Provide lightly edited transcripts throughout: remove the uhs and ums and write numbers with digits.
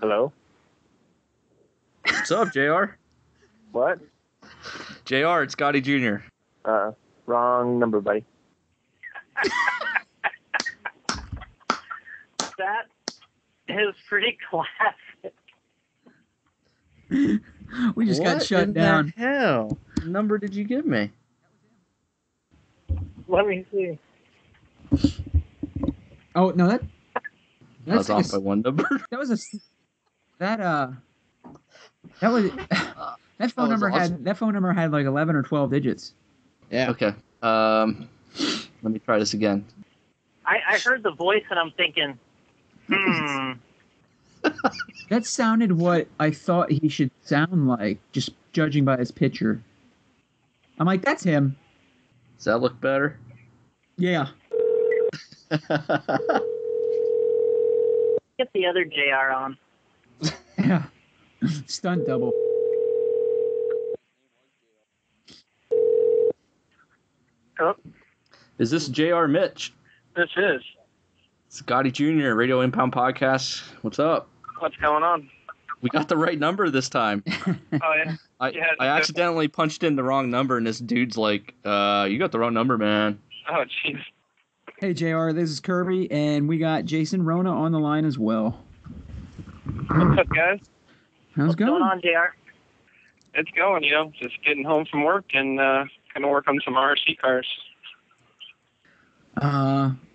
Hello? What's up, JR? What? JR, it's Gotti Jr. Wrong number, buddy. That is pretty classic. We just got shut in down. The hell? What number did you give me? Let me see. Oh no, I was off by one number. That was that phone number had like 11 or 12 digits. Yeah. Okay. Let me try this again. I heard the voice and I'm thinking, That sounded what I thought he should sound like, just judging by his picture. I'm like, that's him. Does that look better? Yeah. get the other JR on. Yeah. Stunt double. Oh, Is this JR Mitch? this is. It's Gotti Jr. Radio Impound Podcast. What's up? What's going on? We got the right number this time. Oh, yeah. I accidentally punched in the wrong number, and this dude's like, you got the wrong number, man. Oh, jeez. Hey, JR, this is Kirby, and we got Jason Ruona on the line as well. What's up, guys? How's it What's going? going on, JR? It's going, just getting home from work and kind of work on some RC cars.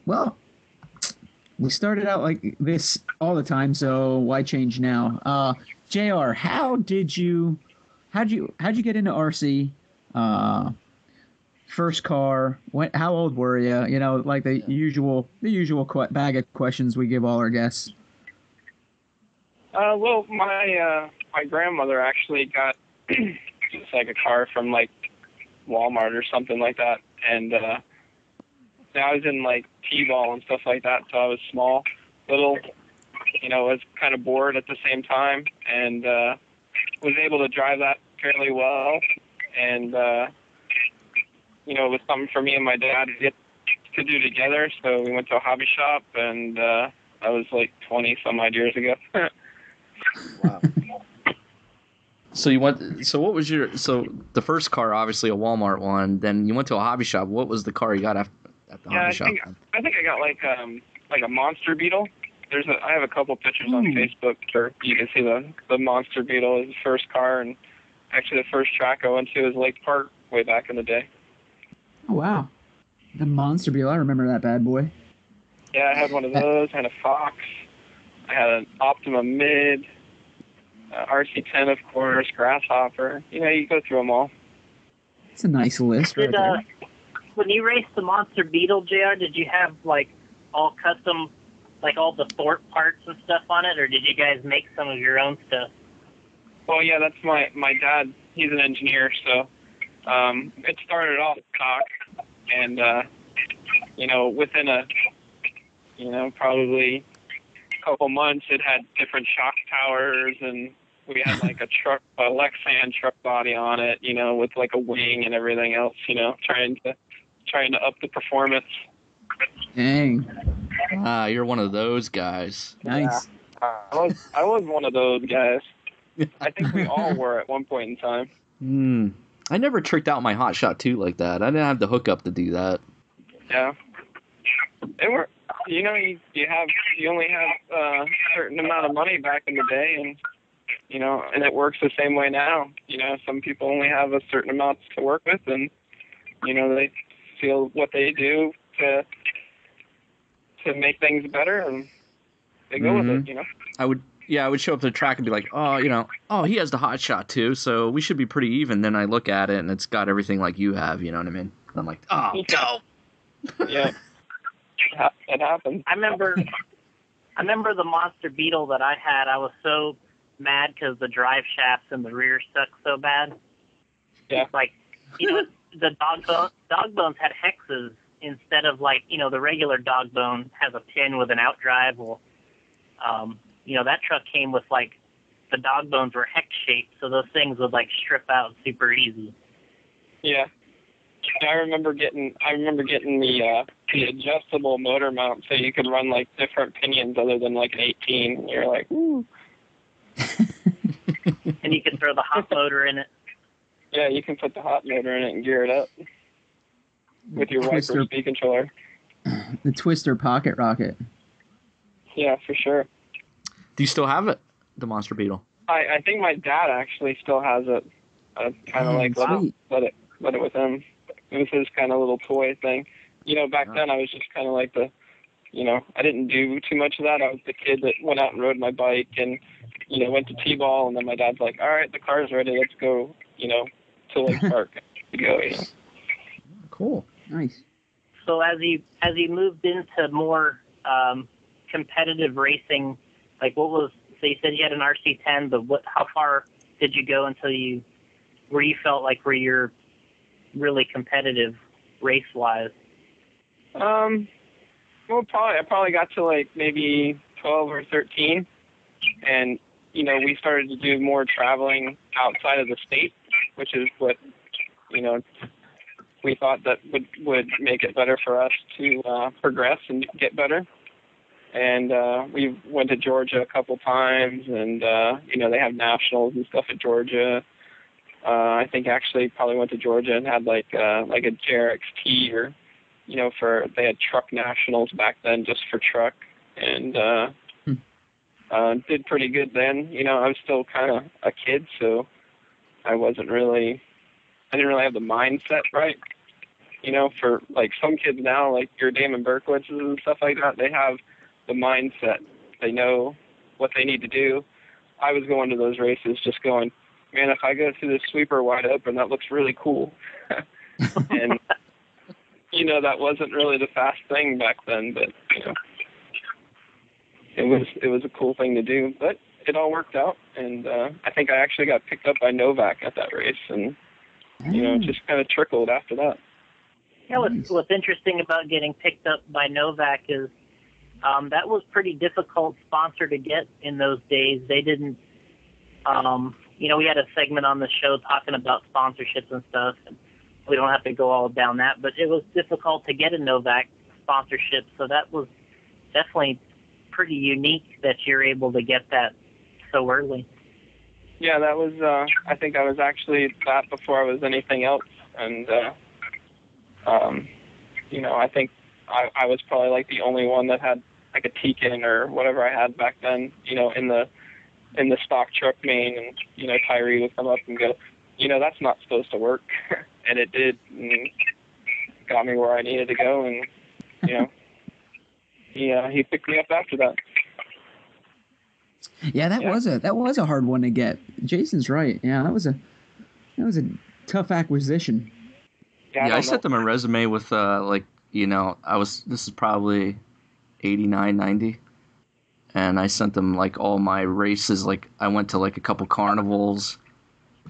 Well, we started out like this all the time, so why change now? JR, how'd you get into RC? First car, how old were you? You know, like the usual bag of questions we give all our guests. Well, my grandmother actually got just like a car from like Walmart or something like that, and I was in like T-ball and stuff like that, so I was small, little, was kind of bored at the same time, and was able to drive that fairly well, and it was something for me and my dad to get to do together. So we went to a hobby shop, and that was like 20 some odd years ago. Wow. So what was the first car, obviously a Walmart one, then you went to a hobby shop. What was the car you got at the hobby shop? I think I got like a Monster Beetle. I have a couple pictures on Facebook where you can see the Monster Beetle is the first car, and actually the first track I went to was Lake Park way back in the day. Oh, wow. The Monster Beetle, I remember that bad boy. Yeah, I had one of those. I had a Fox. I had an Optima Mid, RC10, of course, Grasshopper. You go through them all. It's a nice list right there. When you raced the Monster Beetle, JR, did you have, like, all custom, like, all the Thorpe parts and stuff on it, or did you guys make some of your own stuff? Well, yeah, that's my dad. He's an engineer, so it started off stock, and, within probably a couple months, it had different shock towers, and we had like a Lexan truck body on it, with like a wing and everything else, trying to up the performance. Dang. You're one of those guys. Nice. Yeah. I was one of those guys. I think we all were at one point in time. I never tricked out my Hot Shot 2 like that. I didn't have the hookup to do that. Yeah. You only have a certain amount of money back in the day, and and it works the same way now. Some people only have a certain amount to work with, and they feel what they do to make things better, and they go with it. I would show up to the track and be like, he has the Hot Shot too, so we should be pretty even. Then I look at it and it's got everything like you have, you know what I mean? And I'm like, oh, no. Yeah, it happens. I remember the Monster Beetle that I had. I was so mad because the drive shafts in the rear sucked so bad. Yeah. Like, the dog bones had hexes instead of like, the regular dog bone has a pin with an outdrive. Well, that truck came with like the dog bones were hex shaped, so those things would like strip out super easy. Yeah. I remember getting the adjustable motor mount so you could run like different pinions other than like an 18. You're like, ooh. And you can throw the hot motor in it. Yeah, you can put the hot motor in it and gear it up with your Twister. Wiper speed controller. The Twister Pocket Rocket. Yeah, for sure. Do you still have it, the Monster Beetle? I think my dad actually still has it. I kind of like sweet. let it with him. It was his kind of little toy thing. Back then I was just kind of like I didn't do too much of that. I was the kid that went out and rode my bike and, went to T-ball, and then my dad's like, all right, the car's ready, let's go, to Lake Park to go, Cool. Nice. So as you moved into more competitive racing, like so you said you had an RC10, but how far did you go until where you felt like where you're really competitive race-wise? Well, I probably got to like maybe 12 or 13, and we started to do more traveling outside of the state, which is what we thought that would make it better for us to progress and get better. And we went to Georgia a couple times, and they have nationals and stuff at Georgia. I think actually probably went to Georgia and had like a JRXT or they had truck nationals back then just for truck, and did pretty good then. I was still kind of a kid, so I didn't really have the mindset right. For like some kids now, like your Damon Berkowitzes and stuff like that, they have the mindset. They know what they need to do. I was going to those races just going, man, if I go through this sweeper wide open, that looks really cool. And that wasn't really the fast thing back then, but it was a cool thing to do. But it all worked out, and I think I actually got picked up by Novak at that race, and it just kind of trickled after that. Yeah, what's interesting about getting picked up by Novak is that was pretty difficult sponsor to get in those days. They didn't, we had a segment on the show talking about sponsorships and stuff, and we don't have to go all down that, but it was difficult to get a Novak sponsorship, so that was definitely pretty unique that you're able to get that so early. Yeah, that was, I think I was actually that before I was anything else, and, I think I was probably like the only one that had like a Tekin or whatever I had back then, in the stock truck main, and, Tyree would come up and go, that's not supposed to work. And it did, and got me where I needed to go, and, he picked me up after that. Yeah, that was a hard one to get. Jason's right. Yeah, that was a tough acquisition. Yeah, I sent them a resume with this is probably 89, 90. And I sent them like all my races. Like I went to like a couple carnivals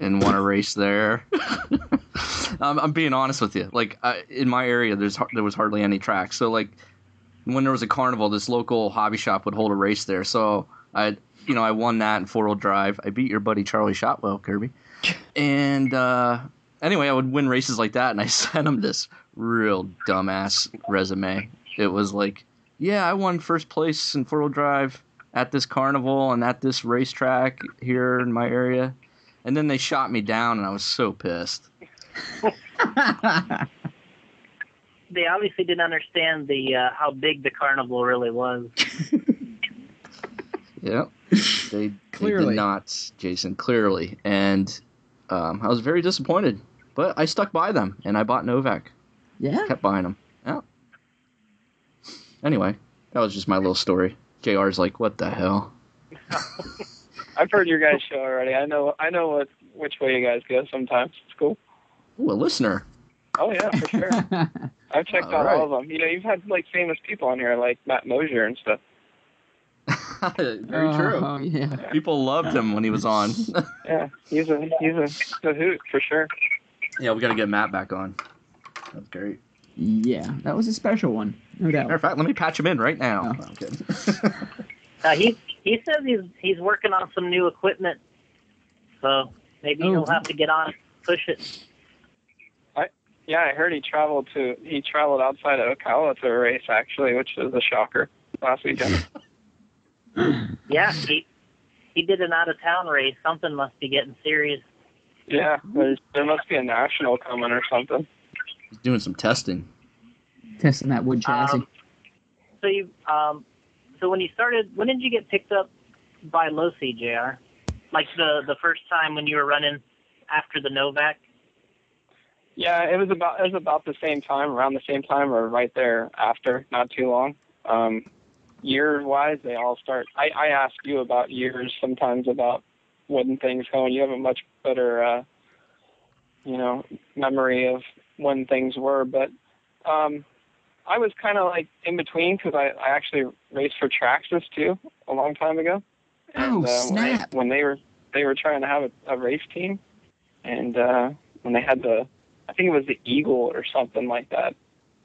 and won a race there. I'm being honest with you. Like in my area, there was hardly any tracks. So like when there was a carnival, this local hobby shop would hold a race there. So I won that in 4-wheel drive. I beat your buddy Charlie Shotwell, Kirby. And anyway, I would win races like that, and I sent him this real dumbass resume. It was like, yeah, I won first place in 4-wheel drive at this carnival and at this racetrack here in my area. And then they shot me down, and I was so pissed. They obviously didn't understand how big the carnival really was. Yep. They did not, Jason, clearly. And I was very disappointed. But I stuck by them, and I bought Novak. Yeah? Kept buying them. Yeah. Anyway, that was just my little story. JR's like, what the hell? I've heard your guys' show already. I know which way you guys go sometimes. It's cool. Ooh, a listener. Oh, yeah, for sure. I've checked out all of them. You've had, like, famous people on here, like Matt Mosier and stuff. Very true. Yeah. People loved him when he was on. Yeah, he's a hoot, for sure. Yeah, we got to get Matt back on. That's great. Yeah, that was a special one. No doubt. Matter of fact, let me patch him in right now. Oh. No, I'm kidding. He says he's working on some new equipment, so maybe he'll have to get on it, push it. Yeah, I heard he traveled outside of Ocala to a race, actually, which was a shocker last weekend. Yeah, he did an out-of-town race. Something must be getting serious. Yeah, there must be a national coming or something. He's doing some testing. Testing that wood chassis. So when you started, when did you get picked up by Losi, JR? Like the first time when you were running after the Novak? Yeah, it was about the same time, around the same time, or right there after, not too long. Year-wise, they all start. I ask you about years sometimes about when things go, and you have a much better, memory of when things were. But I was kind of like in between because I actually raced for Traxxas too a long time ago. And, snap! When they were trying to have a race team, and when they had I think it was the Eagle or something like that.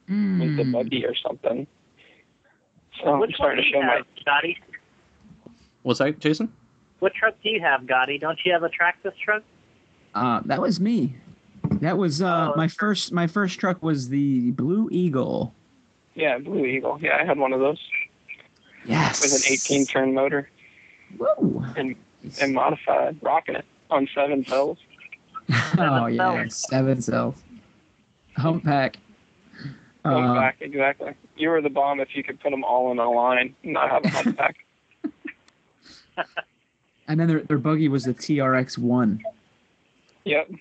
It was the buggy or something. So Which I'm starting one to do show you have, Gotti? What's that, Jason? What truck do you have, Gotti? Don't you have a Traxxas truck? That was me. That was my first truck was the Blue Eagle. Yeah, Blue Eagle. Yeah, I had one of those. Yes. With an 18-turn motor. Whoa. And modified, rocking it on 7 cells. Oh yeah, 7 cells. Hump pack. Hump pack, exactly. You were the bomb if you could put them all in a line and not have a hump pack. And then their buggy was the TRX-1. Yep.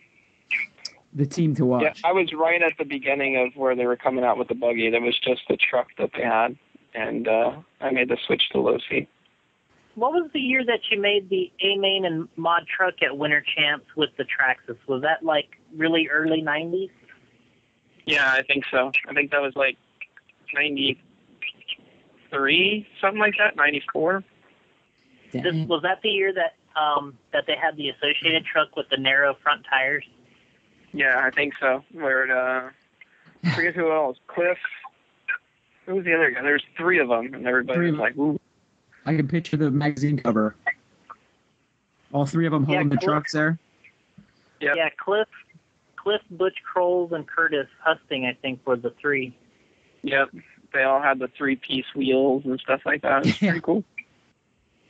The team to watch. Yeah, I was right at the beginning of where they were coming out with the buggy. That was just the truck that they had, and I made the switch to Losi. What was the year that you made the A-Main and mod truck at Winter Champs with the Traxxas? Was that like really early 90s? Yeah, I think so. I think that was like 93, something like that, 94. Was that the year that that they had the Associated truck with the narrow front tires? Yeah, I think so. Where I forget who else. Cliff. Who was the other guy? There's 3 of them, and everybody was like, "Ooh." I can picture the magazine cover. All 3 of them holding the trucks there. Yep. Yeah, Cliff, Butch Kroll, and Curtis Husting, I think, were the 3. Yep. They all had the 3-piece wheels and stuff like that. It's pretty cool.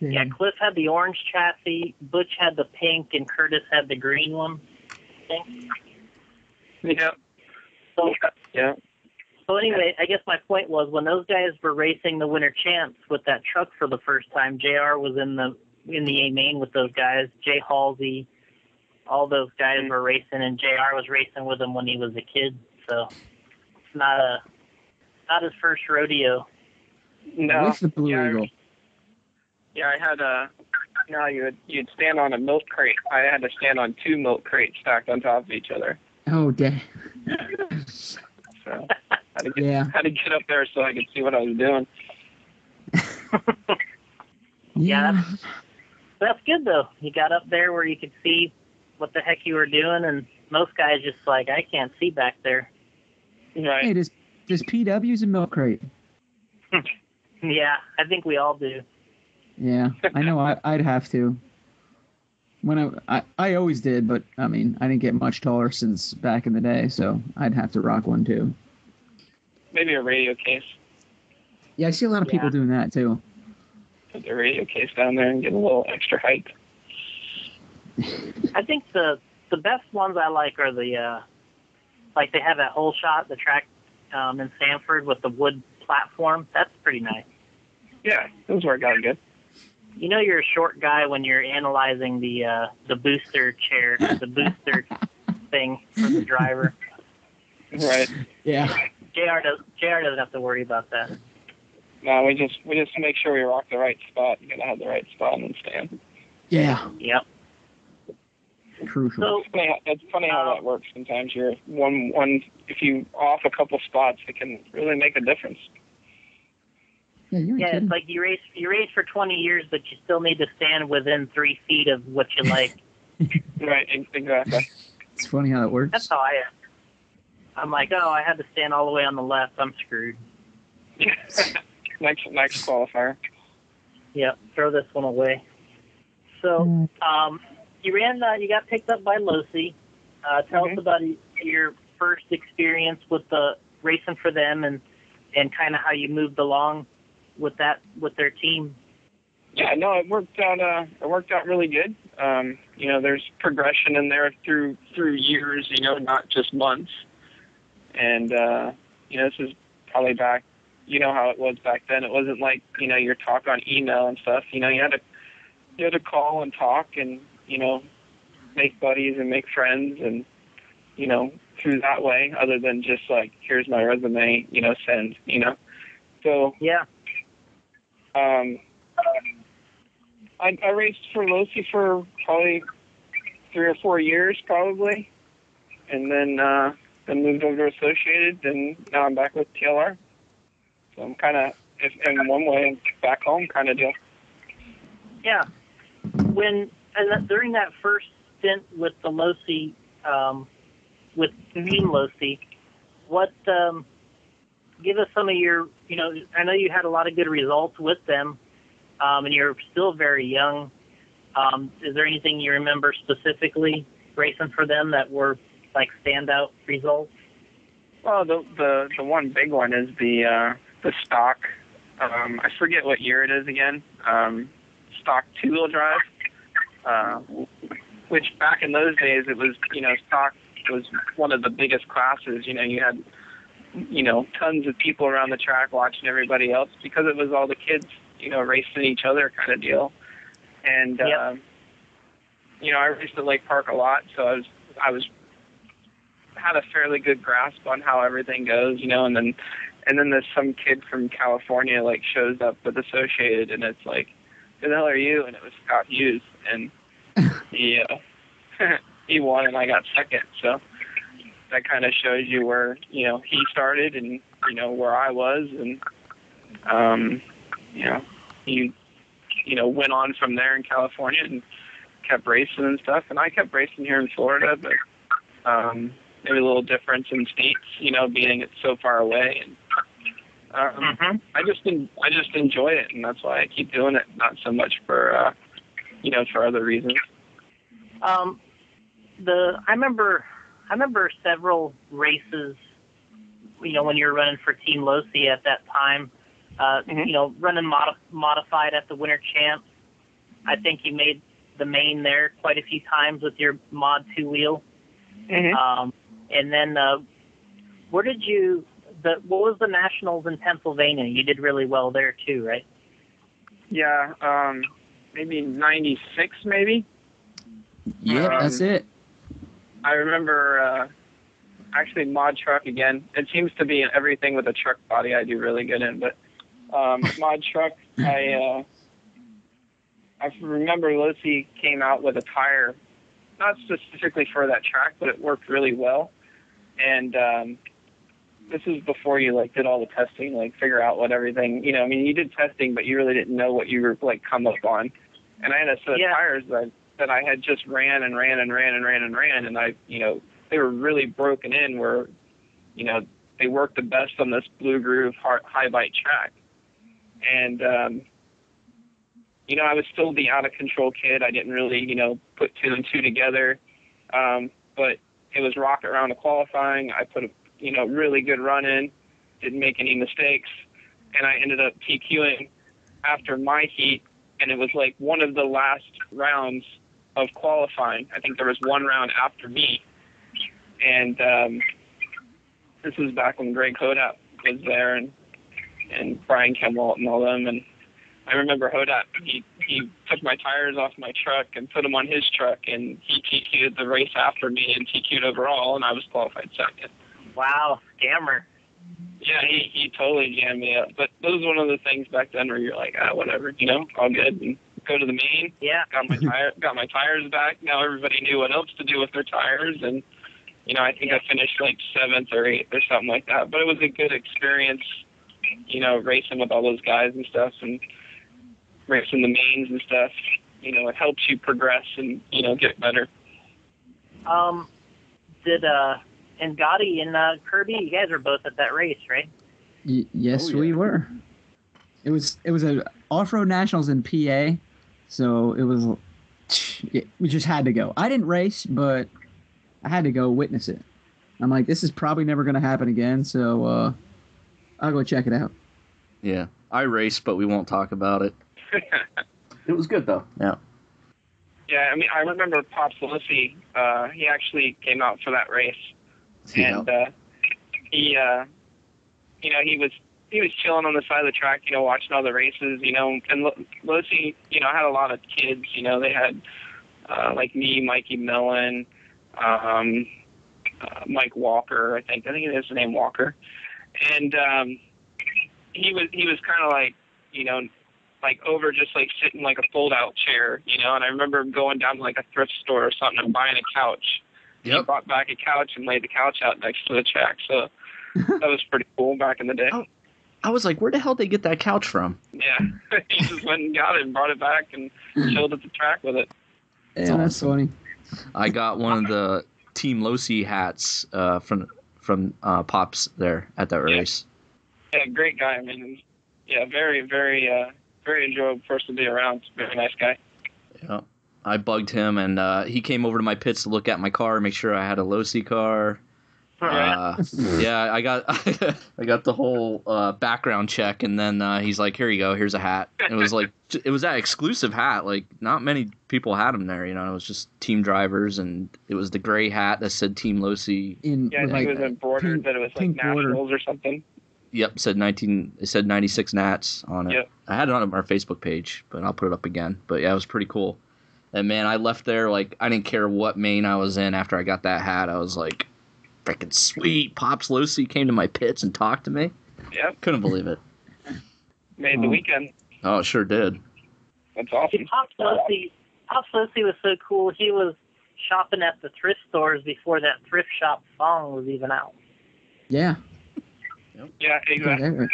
Yeah, Cliff had the orange chassis, Butch had the pink, and Curtis had the green one, I think. Yep. So anyway, I guess my point was when those guys were racing the Winter Champs with that truck for the first time, JR was in the A-Main with those guys, Jay Halsey, all those guys were racing, and JR was racing with them when he was a kid. So it's not his first rodeo. No. With the Blue Eagle. Yeah, I had you'd stand on a milk crate. I had to stand on 2 milk crates stacked on top of each other. Oh, dang. So had to get up there so I could see what I was doing. Yeah, that's good though. You got up there where you could see what the heck you were doing, and most guys just like, I can't see back there. Right. Hey, does PW's a milk crate? Yeah, I think we all do. Yeah, I know. I'd have to. When I always did, but I mean, I didn't get much taller since back in the day, so I'd have to rock one too. Maybe a radio case. Yeah, I see a lot of people doing that too. Put the radio case down there and get a little extra height. I think the best ones I like are the like they have that whole shot, the track in Sanford with the wood platform. That's pretty nice. Yeah, those work out good. You know you're a short guy when you're analyzing the booster chair, the booster thing for the driver. Right. Yeah. JR doesn't have to worry about that. No, we just make sure we rock the right spot. You gotta have the right spot and stand. Yeah. Yep. Crucial. So It's funny how that works. Sometimes you're one if you off a couple spots, it can really make a difference. Yeah, it's like you race for 20 years, but you still need to stand within 3 feet of what you like. Right, exactly. It's funny how that works. That's how I am. I'm like, oh, I had to stand all the way on the left. I'm screwed. Next qualifier. Yep, throw this one away. So, you got picked up by Losi. Tell us about your first experience with the racing for them and kind of how you moved along with their team. Yeah, no, it worked out. It worked out really good. There's progression in there through years. Not just months. And this is probably back. You know how it was back then. It wasn't like your talk on email and stuff. You had to call and talk and make buddies and make friends and through that way. Other than just like here's my resume, send. So yeah. I raced for Losi for probably 3 or 4 years, probably, and then moved over to Associated, and now I'm back with TLR. So I'm kind of, in one way, back home kind of deal. Yeah. During that first stint with the Losi, with Team Losi, what? Give us some of your. I know you had a lot of good results with them. And you're still very young. Is there anything you remember specifically racing for them that were like standout results? Well, the one big one is the stock. I forget what year it is again. Stock 2-wheel drive. Which back in those days it was stock was one of the biggest classes. You had tons of people around the track watching everybody else because it was all the kids. Racing each other kind of deal. And, yep. I raced at Lake Park a lot, so I had a fairly good grasp on how everything goes, and then there's some kid from California, like, shows up with Associated, and it's like, who the hell are you? And it was Scott Hughes, and he won, and I got second, so that kind of shows you where, he started and, where I was, and, he went on from there in California and kept racing and stuff. And I kept racing here in Florida, but maybe a little difference in states, being it's so far away. And I just enjoy it, and that's why I keep doing it. Not so much for for other reasons. I remember several races. When you were running for Team Losi at that time. Running modified at the Winter Champs. I think you made the main there quite a few times with your mod 2-wheel. And then what was the Nationals in Pennsylvania? You did really well there too, right? Yeah, maybe 96 maybe. Yeah, that's it. I remember actually mod truck again. It seems to be everything with a truck body I do really good in, but mod truck, I remember Losi came out with a tire, not specifically for that track, but it worked really well. And this is before you did all the testing, figure out what everything, you did testing, but you really didn't know what you were come up on. And I had a set of tires that I had just ran, and I, they were really broken in where, they worked the best on this Blue Groove high bite track. And, I was still the out of control kid. I didn't really, put 2 and 2 together. But it was rocket around to qualifying. I put a, really good run in, didn't make any mistakes. And I ended up TQing after my heat. And it was one of the last rounds of qualifying. I think there was one round after me. And, this was back when Greg Hodat was there and Brian Kemmel and all them. And I remember Hodat, he took my tires off my truck and put them on his truck, and he TQ'd the race after me and TQ'd overall, and I was qualified second. Wow, scammer. Yeah, he totally jammed me up. But that was one of the things back then where you're like, whatever, all good. And go to the main. Yeah. Got my tires back. Now everybody knew what else to do with their tires, and I think I finished 7th or 8th or something like that. But it was a good experience, racing with all those guys and stuff, and racing the mains and stuff. It helps you progress and, get better. And Gotti and Kirby, you guys were both at that race, right? Yes, we were. It was a off-road nationals in PA, so we just had to go. I didn't race, but I had to go witness it. I'm like, this is probably never going to happen again, so I'll go check it out. Yeah, I raced, but we won't talk about it. It was good though. Yeah. Yeah, I mean, I remember Pops Lucy. He actually came out for that race, and he was chilling on the side of the track, watching all the races, and Lucy, had a lot of kids. They had like me, Mikey Millen, Mike Walker. I think it is the name Walker, and he was kind of like, like over just like sitting like a fold out chair, and I remember going down to like a thrift store or something and buying a couch. Yep. He brought back a couch and laid the couch out next to the track. So that was pretty cool back in the day. Oh, I was like, where the hell did they get that couch from? Yeah. He just went and got it and brought it back and chilled at the track with it. Yeah, that's funny. I got one of the Team Losi hats from Pops there at that race. Yeah, great guy. I mean, yeah, very, very, very enjoyable person to be around. Very nice guy. Yeah, I bugged him, and he came over to my pits to look at my car, make sure I had a Losi car. Yeah, I got I got the whole background check, and then he's like, "Here you go, here's a hat." And it was that exclusive hat. Like, not many people had them there. It was just team drivers, and it was the gray hat that said Team Losi. I think it was embroidered that it was like Nationals or something. Yep, it said 96 Nats on it. Yep. I had it on our Facebook page, but I'll put it up again. But yeah, it was pretty cool. And man, I left there like I didn't care what main I was in after I got that hat. I was like, freaking sweet. Pops Lucy came to my pits and talked to me. Yep. Couldn't believe it. Made the weekend. Oh, it sure did. That's awesome. Pops Lucy was so cool. He was shopping at the thrift stores before that thrift shop song was even out. Yeah. Yeah, exactly.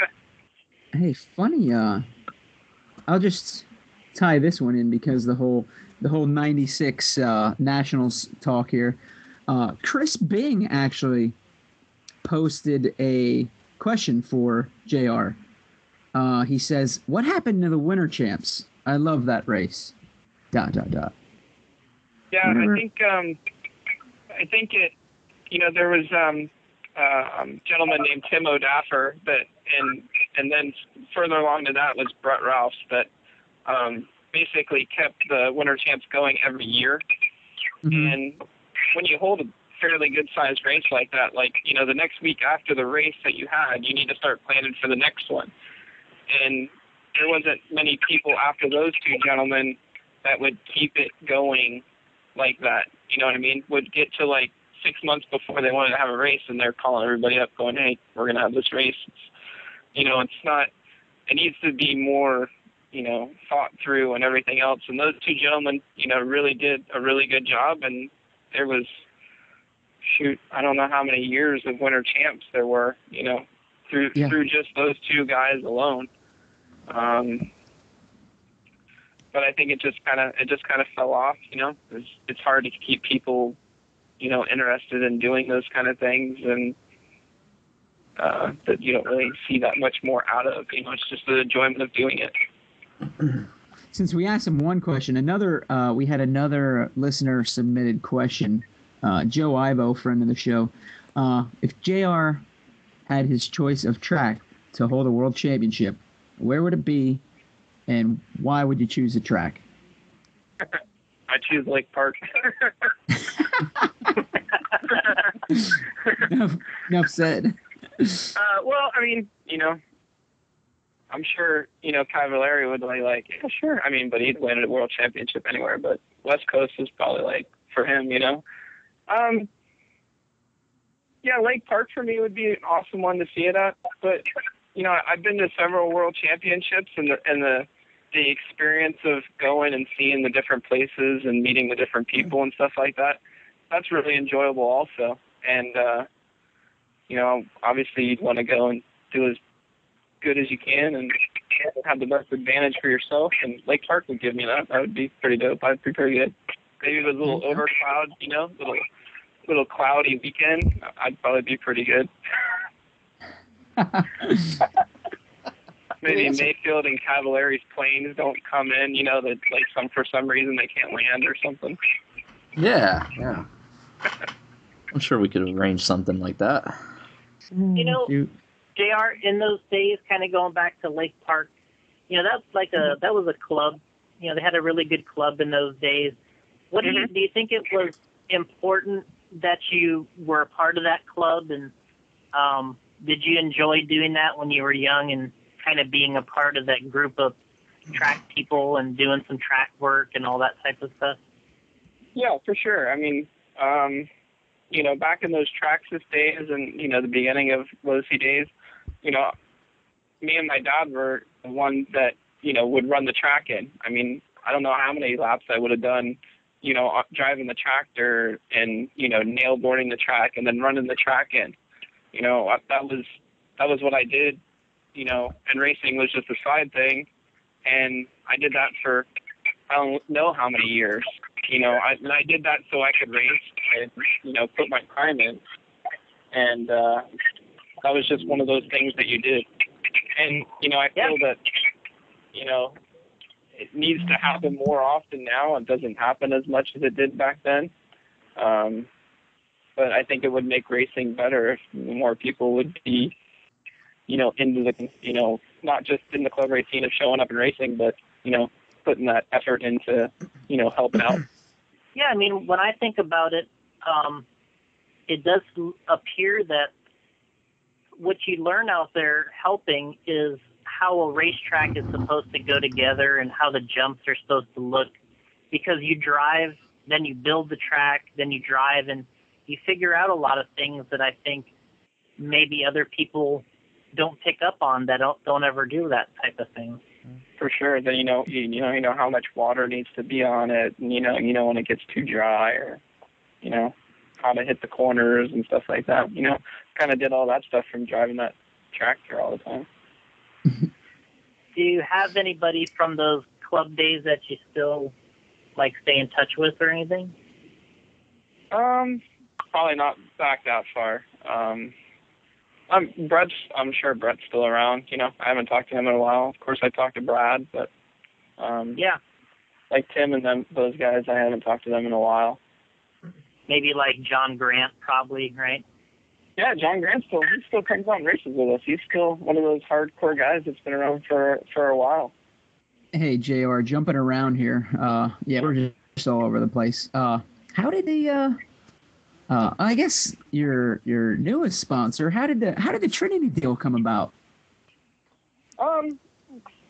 Hey, funny. I'll just tie this one in because the whole 96 Nationals talk here. Chris Bing actually posted a question for JR. He says, "What happened to the Winter Champs? I love that race." ... Yeah, Whatever. I think it. There was a gentleman named Tim O'Daffer and then further along to that was Brett Ralphs that basically kept the Winter Champs going every year. Mm-hmm. And when you hold a fairly good-sized race like that, the next week after the race that you had, you need to start planning for the next one. And there wasn't many people after those two gentlemen that would keep it going like that. You know what I mean? Would get to 6 months before they wanted to have a race, and they're calling everybody up going, "Hey, we're going to have this race." It's not, it needs to be more, thought through and everything else. And those two gentlemen, really did a really good job. And there was, I don't know how many years of Winter Champs there were, through just those two guys alone. But I think it just kind of fell off. It's hard to keep people, interested in doing those kind of things, and that you don't really see that much more out of. It's just the enjoyment of doing it. Since we asked him one question, we had another listener submitted question. Joe Ivo, friend of the show. If JR had his choice of track to hold a world championship, where would it be, and why would you choose the track? I choose Lake Park. Enough said. Well, I mean, I'm sure, Cavallari would be like, yeah, sure. I mean, but he'd win a world championship anywhere, but West Coast is probably for him, Yeah, Lake Park for me would be an awesome one to see it at, but, I've been to several world championships, and the experience of going and seeing the different places and meeting the different people and stuff like that, that's really enjoyable also. And, obviously you'd want to go and do as good as you can and have the best advantage for yourself. And Lake Park would give me that. That would be pretty dope. I'd be pretty good. Maybe with a little overcloud, little cloudy weekend, I'd probably be pretty good. Maybe Mayfield and Cavallari's planes don't come in, that for some reason they can't land or something. Yeah. I'm sure we could arrange something like that. JR, in those days, kind of going back to Lake Park, that was a club they had a really good club in those days. What do you think it was important that you were a part of that club, and did you enjoy doing that when you were young and kind of being a part of that group of track people and doing some track work and all that type of stuff? Yeah, for sure. I mean, back in those Traxxas days and, the beginning of Losi days, me and my dad were the ones that, would run the track in. I mean, I don't know how many laps I would have done, driving the tractor and, nail boarding the track and then running the track in. That was what I did, and racing was just a side thing. And I did that for, I don't know how many years. I did that so I could race and, put my time in. And that was just one of those things that you did. And, I feel that, it needs to happen more often now. It doesn't happen as much as it did back then. But I think it would make racing better if more people would be, into the, not just in the club race scene of showing up and racing, but, putting that effort into, helping out. Yeah, I mean, when I think about it, it does appear that what you learn out there helping is how a racetrack is supposed to go together and how the jumps are supposed to look, because you drive, then you build the track, then you drive, and you figure out a lot of things that I think maybe other people don't pick up on, that don't ever do that type of thing. For sure. Then you know how much water needs to be on it, and you know when it gets too dry, or how to hit the corners and stuff like that. Kind of did all that stuff from driving that tractor all the time. Do you have anybody from those club days that you still stay in touch with or anything? Probably not back that far. I'm sure Brett's still around. I haven't talked to him in a while. Of course, I talked to Brad, but yeah, like Tim and those guys, I haven't talked to them in a while. Maybe like John Grant, probably, right? Yeah, John Grant he still comes out and races with us. He's still one of those hardcore guys that's been around for a while. Hey, JR, jumping around here. Yeah, we're just all over the place. How did the I guess your newest sponsor, how did the Trinity deal come about? I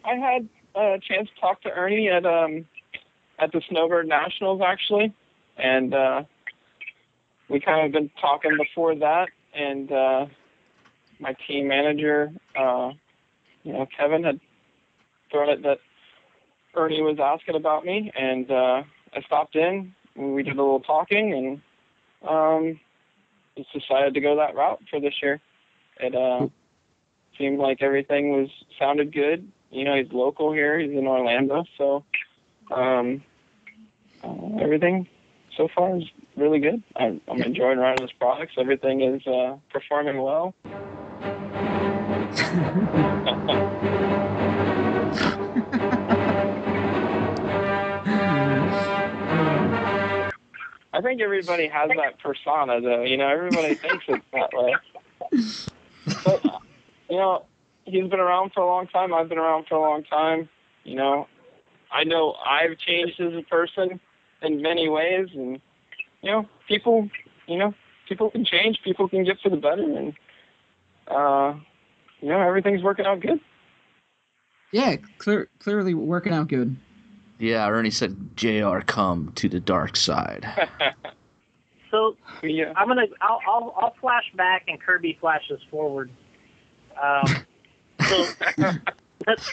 had a chance to talk to Ernie at the Snowbird Nationals, actually, and we kind of been talking before that, and my team manager, Kevin, had thrown it that Ernie was asking about me, and I stopped in, and we did a little talking, and just decided to go that route for this year. It seemed like everything sounded good. He's local here. He's in Orlando, so everything so far is really good. I'm enjoying riding his products. Everything is performing well. I think everybody has that persona, though. Everybody thinks it's that way. But, he's been around for a long time. I've been around for a long time. I know I've changed as a person in many ways, and, people can change. People can get for the better, and, everything's working out good. Yeah, clearly working out good. Yeah, Ernie said, JR, come to the dark side. So yeah. I'll flash back and Kirby flashes forward. So let's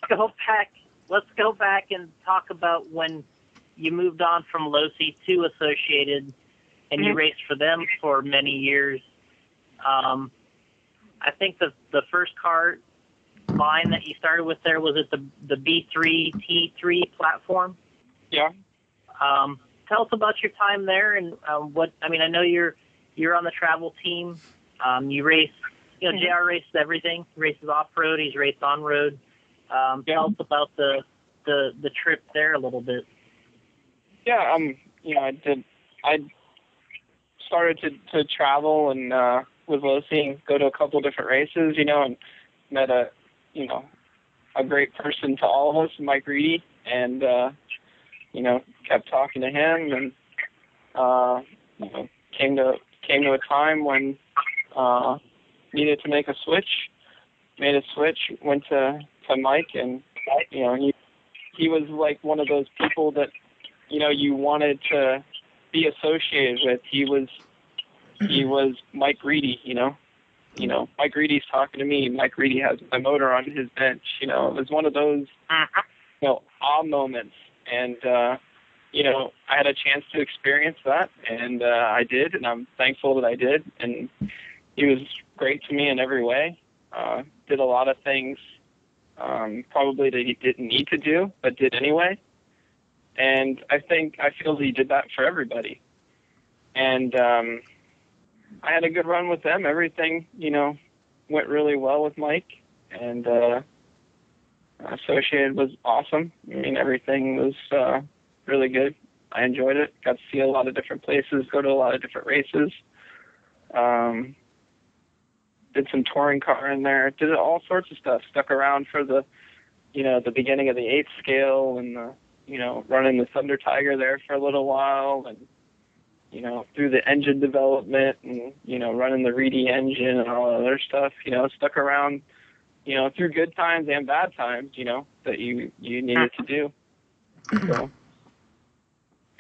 go back. Let's go back and talk about when you moved on from Losi to Associated, and you raced for them for many years. I think the first car line that you started with there, was it the B3 T3 platform? Yeah. Tell us about your time there, and I know you're on the travel team. You race, JR races everything. He races off road. He's raced on road. Tell us about the trip there a little bit. Yeah. I started to travel and with Losi and go to a couple of different races, and met a great person to all of us, Mike Reedy, and kept talking to him, and came to a time when needed to make a switch. Made a switch, went to Mike, and he was like one of those people that you wanted to be associated with. He was Mike Reedy, Mike Reedy's talking to me. Mike Reedy has my motor on his bench. It was one of those awe moments, and I had a chance to experience that, and I did, and I'm thankful that I did. And he was great to me in every way. Did a lot of things probably that he didn't need to do, but did anyway. And I feel he did that for everybody. And I had a good run with them. Everything, went really well with Mike. And Associated was awesome. I mean, everything was really good. I enjoyed it. Got to see a lot of different places, go to a lot of different races. Did some touring car in there. Did all sorts of stuff. Stuck around for the beginning of the 8th scale, and running the Thunder Tiger there for a little while, and through the engine development, and running the Reedy engine and all that other stuff. Stuck around, through good times and bad times. That you needed to do. So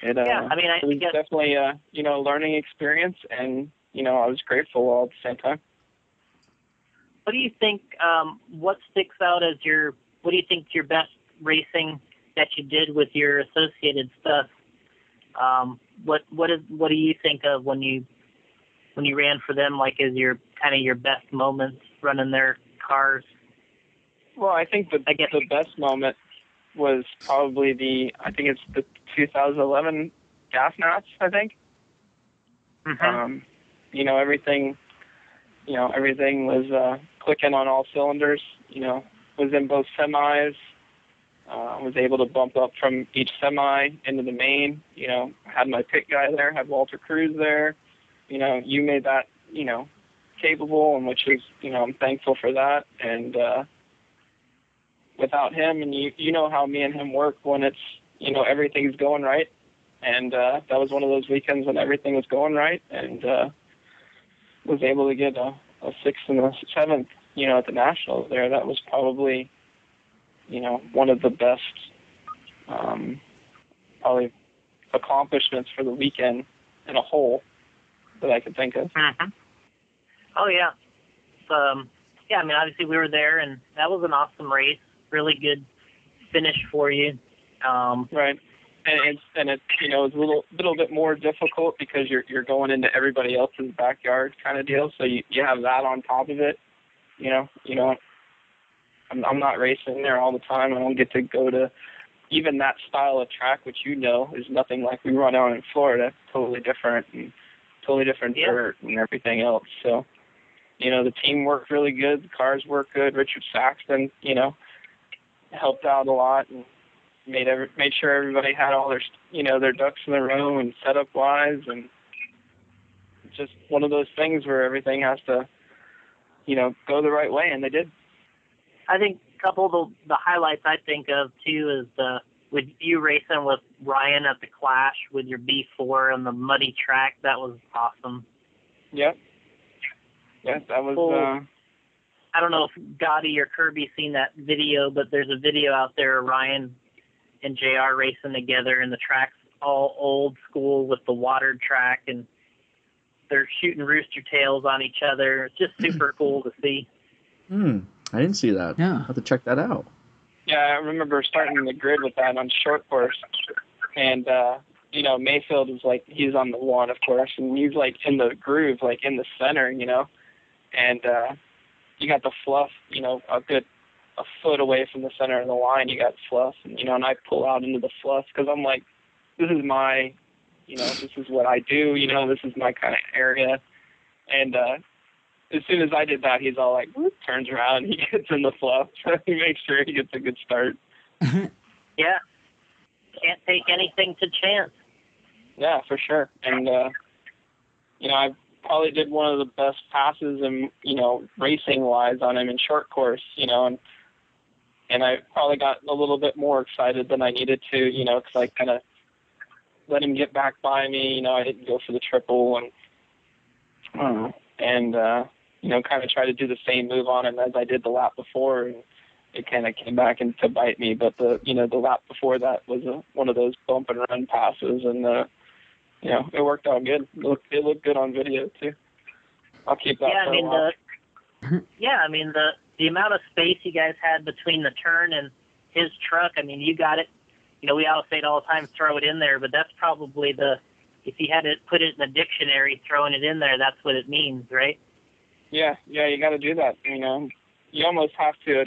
it was definitely a learning experience, and I was grateful all at the same time. What do you think? What sticks out as what do you think your best racing that you did with your Associated stuff? What do you think of when you ran for them? Like, as your best moments running their cars? Well, I think the best moment was probably the 2011 Gas Knots. I think. Mm-hmm. Everything was clicking on all cylinders. Was in both semis. Was able to bump up from each semi into the main. Had my pit guy there, had Walter Cruz there. You made that, capable, and which is, I'm thankful for that. And without him, and you know how me and him work when it's, everything's going right. And that was one of those weekends when everything was going right, and was able to get a 6th and a 7th, at the Nationals there. That was probably, one of the best, probably accomplishments for the weekend in a whole that I could think of. Mm-hmm. Oh, yeah. Obviously we were there, and that was an awesome race. Really good finish for you. Right. And it's it's a little bit more difficult because you're going into everybody else's backyard kind of deal. So you have that on top of it. I'm not racing there all the time. I don't get to go to even that style of track, which is nothing like we run out in Florida. Totally different, and totally different dirt and everything else. So, the team worked really good. The cars worked good. Richard Saxton, helped out a lot and made sure everybody had all their ducks in a row and setup wise, and just one of those things where everything has to, go the right way, and they did. I think a couple of the highlights I think of too is with you racing with Ryan at the Clash with your B4 on the muddy track. That was awesome. Yep. Yeah, that was. I don't know if Gotti or Kirby seen that video, but there's a video out there of Ryan and JR racing together, and the track's all old school with the watered track, and they're shooting rooster tails on each other. It's just super cool to see. I didn't see that. Yeah. I'll have to check that out. Yeah, I remember starting the grid with that on short course. And, Mayfield is he's on the one, of course, and he's in the groove, in the center, and you got the fluff, a foot away from the center of the line, you got fluff, and, and I pull out into the fluff because I'm like, this is my, this is what I do, this is my kind of area. And, as soon as I did that, he's all whoop, turns around, and he gets in the fluff. He makes sure he gets a good start. Yeah. Can't take anything to chance. Yeah, for sure. And, I probably did one of the best passes and, racing-wise on him in short course, and and I probably got a little bit more excited than I needed to, because I kind of let him get back by me. I didn't go for the triple, and kind of try to do the same move on him as I did the lap before, and it kind of came back to bite me. But the lap before that was one of those bump and run passes, and it worked out good. It looked good on video too. I'll keep that. The amount of space you guys had between the turn and his truck. I mean, you got it. We always say it all the time, throw it in there, but that's probably if you had to put it in a dictionary, throwing it in there, that's what it means, right? Yeah, you got to do that. You almost have to,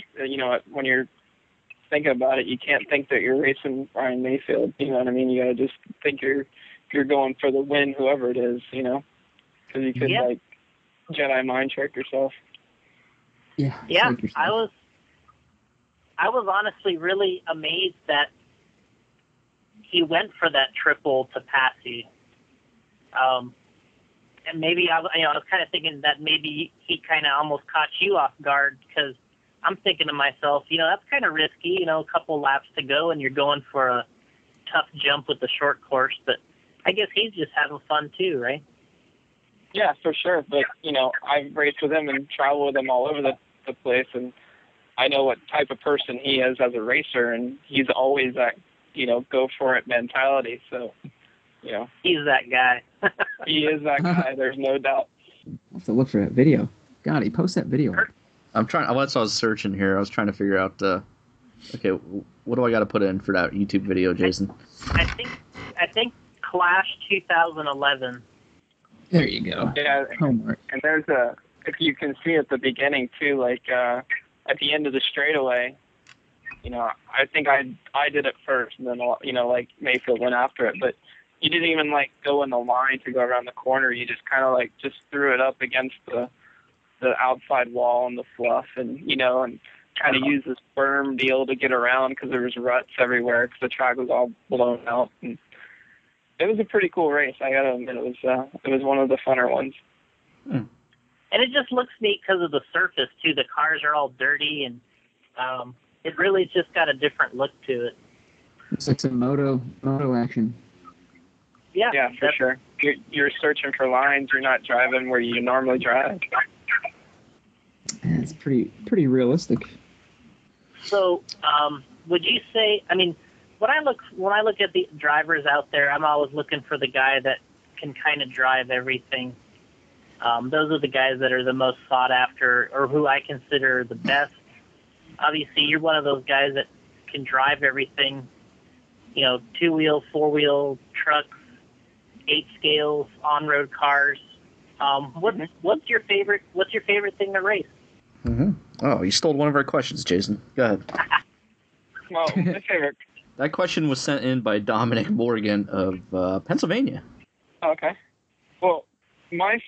when you're thinking about it, you can't think that you're racing Ryan Mayfield. You know what I mean? You got to just think you're going for the win, whoever it is, because you could like Jedi mind trick yourself. Yeah. I was honestly really amazed that he went for that triple to pass you. And maybe I was kind of thinking that maybe he kind of almost caught you off guard, because I'm thinking to myself, that's kind of risky, a couple laps to go and you're going for a tough jump with the short course. But I guess he's just having fun too, right? Yeah, for sure. But, I've raced with him and traveled with him all over the place, and I know what type of person he is as a racer, and he's always that, go for it mentality. So, he's that guy. He is that guy. There's no doubt. I'll have to look for that video. Gotti, post that video. I'm trying. That's what I was searching here. I was trying to figure out. Okay, what do I got to put in for that YouTube video, Jason? I think Clash 2011. There you go. Yeah. Homework. And there's if you can see at the beginning too, like at the end of the straightaway, I think I did it first, and then like Mayfield went after it, but you didn't even like go in the line to go around the corner. You just kind of like just threw it up against the outside wall and the fluff, and and kind of used this berm deal to get around, because there was ruts everywhere because the track was all blown out. And it was a pretty cool race. I gotta admit, it was one of the funner ones. And it just looks neat because of the surface too. The cars are all dirty, and it really just got a different look to it. It's like some moto action. Yeah, for sure. You're searching for lines. You're not driving where you normally drive. Yeah, it's pretty realistic. So, would you say? I mean, when I look at the drivers out there, I'm always looking for the guy that can kind of drive everything. Those are the guys that are the most sought after, or who I consider the best. Obviously, you're one of those guys that can drive everything. 2-wheel, 4-wheel trucks, 8 scales, on-road cars. What's your favorite thing to race? Mm-hmm. Oh, you stole one of our questions, Jason. Go ahead. Well, my favorite. That question was sent in by Dominic Morgan of Pennsylvania. Okay. Well, my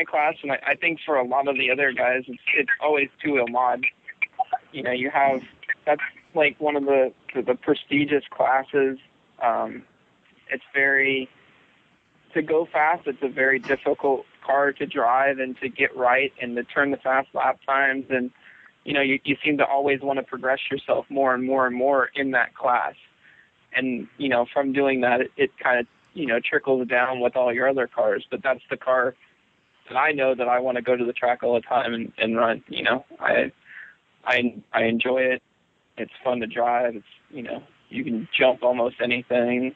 class, and I think for a lot of the other guys, it's always 2-wheel mod. That's like one of the prestigious classes. It's to go fast, it's a very difficult car to drive and to get right and to turn the fast lap times. And, you seem to always want to progress yourself more and more and more in that class. And, from doing that, it kind of, trickles down with all your other cars. But that's the car that I know that I want to go to the track all the time and run. I enjoy it. It's fun to drive. It's, you can jump almost anything,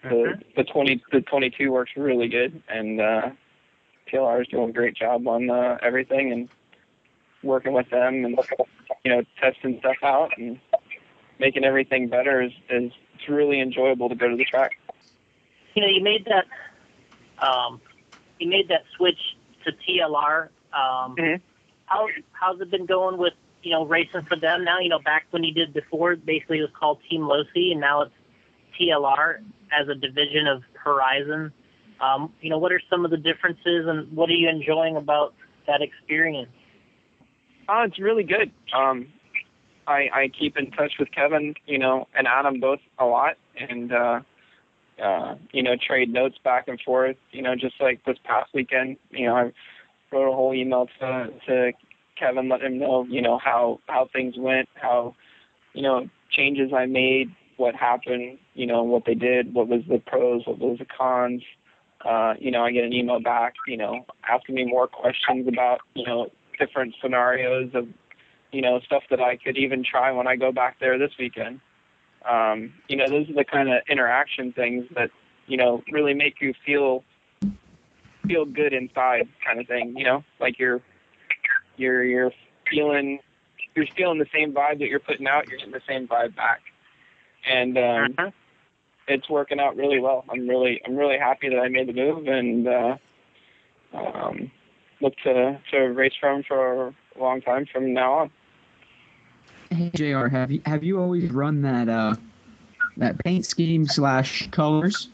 The 22 works really good, and TLR is doing a great job on everything, and working with them, and testing stuff out and making everything better is it's really enjoyable to go to the track. You made that switch to TLR. Mm-hmm. How's it been going with racing for them now? Back when you did before, basically it was called Team Losi, and now it's TLR as a division of Horizon. What are some of the differences, and what are you enjoying about that experience? It's really good. I keep in touch with Kevin, and Adam both a lot, and trade notes back and forth. Just like this past weekend, I wrote a whole email to Kevin, let him know, how things went, how, changes I made, what happened, what they did, what was the pros, what was the cons. I get an email back, asking me more questions about, different scenarios of, stuff that I could even try when I go back there this weekend. Those are the kind of interaction things that, really make you feel good inside, kind of thing, like you're feeling the same vibe that you're putting out, you're getting the same vibe back. And it's working out really well. I'm really happy that I made the move, and look to race for him for a long time from now on. Hey JR, have you always run that paint scheme / colors?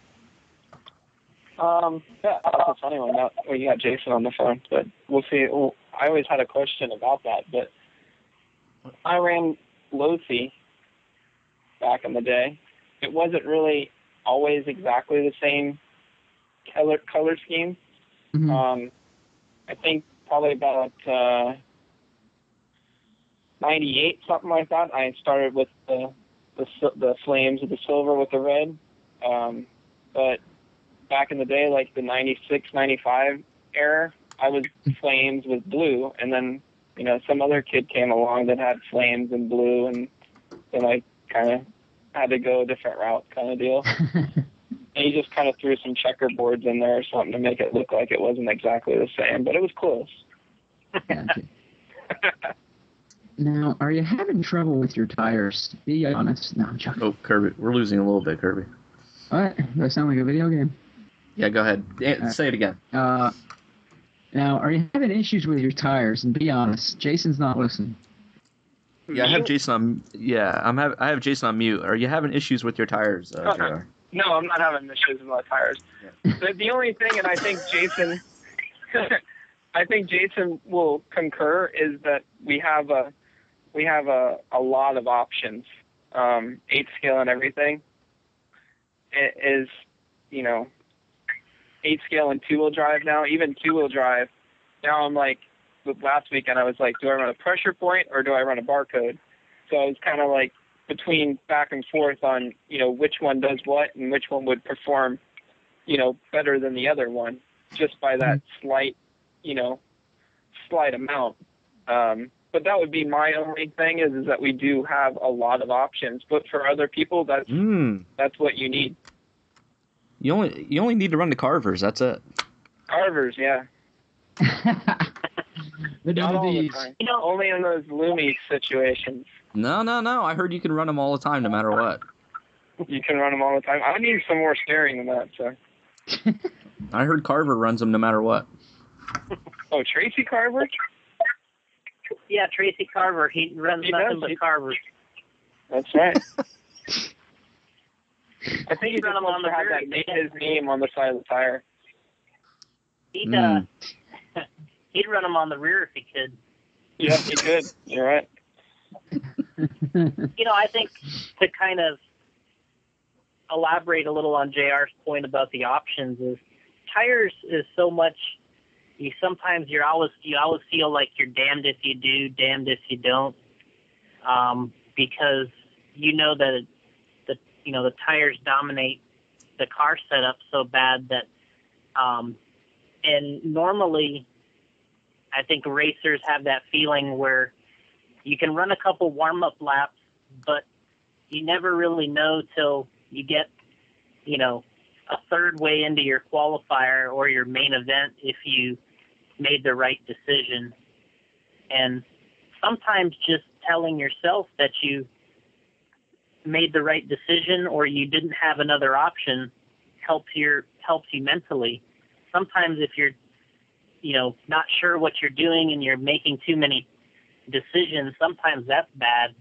Yeah, that's a funny one. Now you got Jason on the phone, but we'll see. Well, I always had a question about that, but I ran Losi back in the day. It wasn't really always exactly the same color scheme. Mm-hmm. I think probably about 98, something like that. I started with the flames of the silver with the red, but back in the day, like the 96, 95 era, I was flames with blue, and then some other kid came along that had flames and blue, and then I kind of had to go a different route, kind of deal. And he just kind of threw some checkerboards in there or something to make it look like it wasn't exactly the same, but it was close. Gotcha. Now, are you having trouble with your tires? Be honest. No, I'm joking. Oh, Kirby, we're losing a little bit, Kirby. What? Does that sound like a video game? Yeah, go ahead. Say it again. Now, are you having issues with your tires? And be honest, Jason's not listening. Yeah, I have Jason on. Yeah, I have Jason on mute. Are you having issues with your tires, JR? No, I'm not having issues with my tires. Yeah. The only thing, and I think Jason will concur, is that we have a lot of options. 8 scale and everything. It is, 8 scale and 2-wheel drive now, even 2-wheel drive. Now I'm like, last weekend I was like, do I run a pressure point or do I run a barcode? So I was kind of like between back and forth on, which one does what and which one would perform, better than the other one, just by that slight amount. But that would be my only thing is that we do have a lot of options. But for other people, that's what you need. You only need to run the Carvers. That's it. Carvers, yeah. The Not all the WDs. time. Only in those Loomy situations. No. I heard you can run them all the time, no matter what. You can run them all the time. I need some more steering than that, so. I heard Carver runs them no matter what. Oh, Tracy Carver? Yeah, Tracy Carver. He runs nothing but Carvers. That's right. I think he just wants to have that his name on the side of the tire. He'd run them on the rear if he could. Yeah, he could. You're right. I think to kind of elaborate a little on JR's point about the options is tires is so much. You always feel like you're damned if you do, damned if you don't, because that the tires dominate the car setup so bad that, and normally, I think racers have that feeling where you can run a couple warm-up laps, but you never really know till you get, a third way into your qualifier or your main event if you made the right decision. And sometimes just telling yourself that you made the right decision or you didn't have another option helps you mentally. Sometimes if you're not sure what you're doing and you're making too many decisions, sometimes that's bad.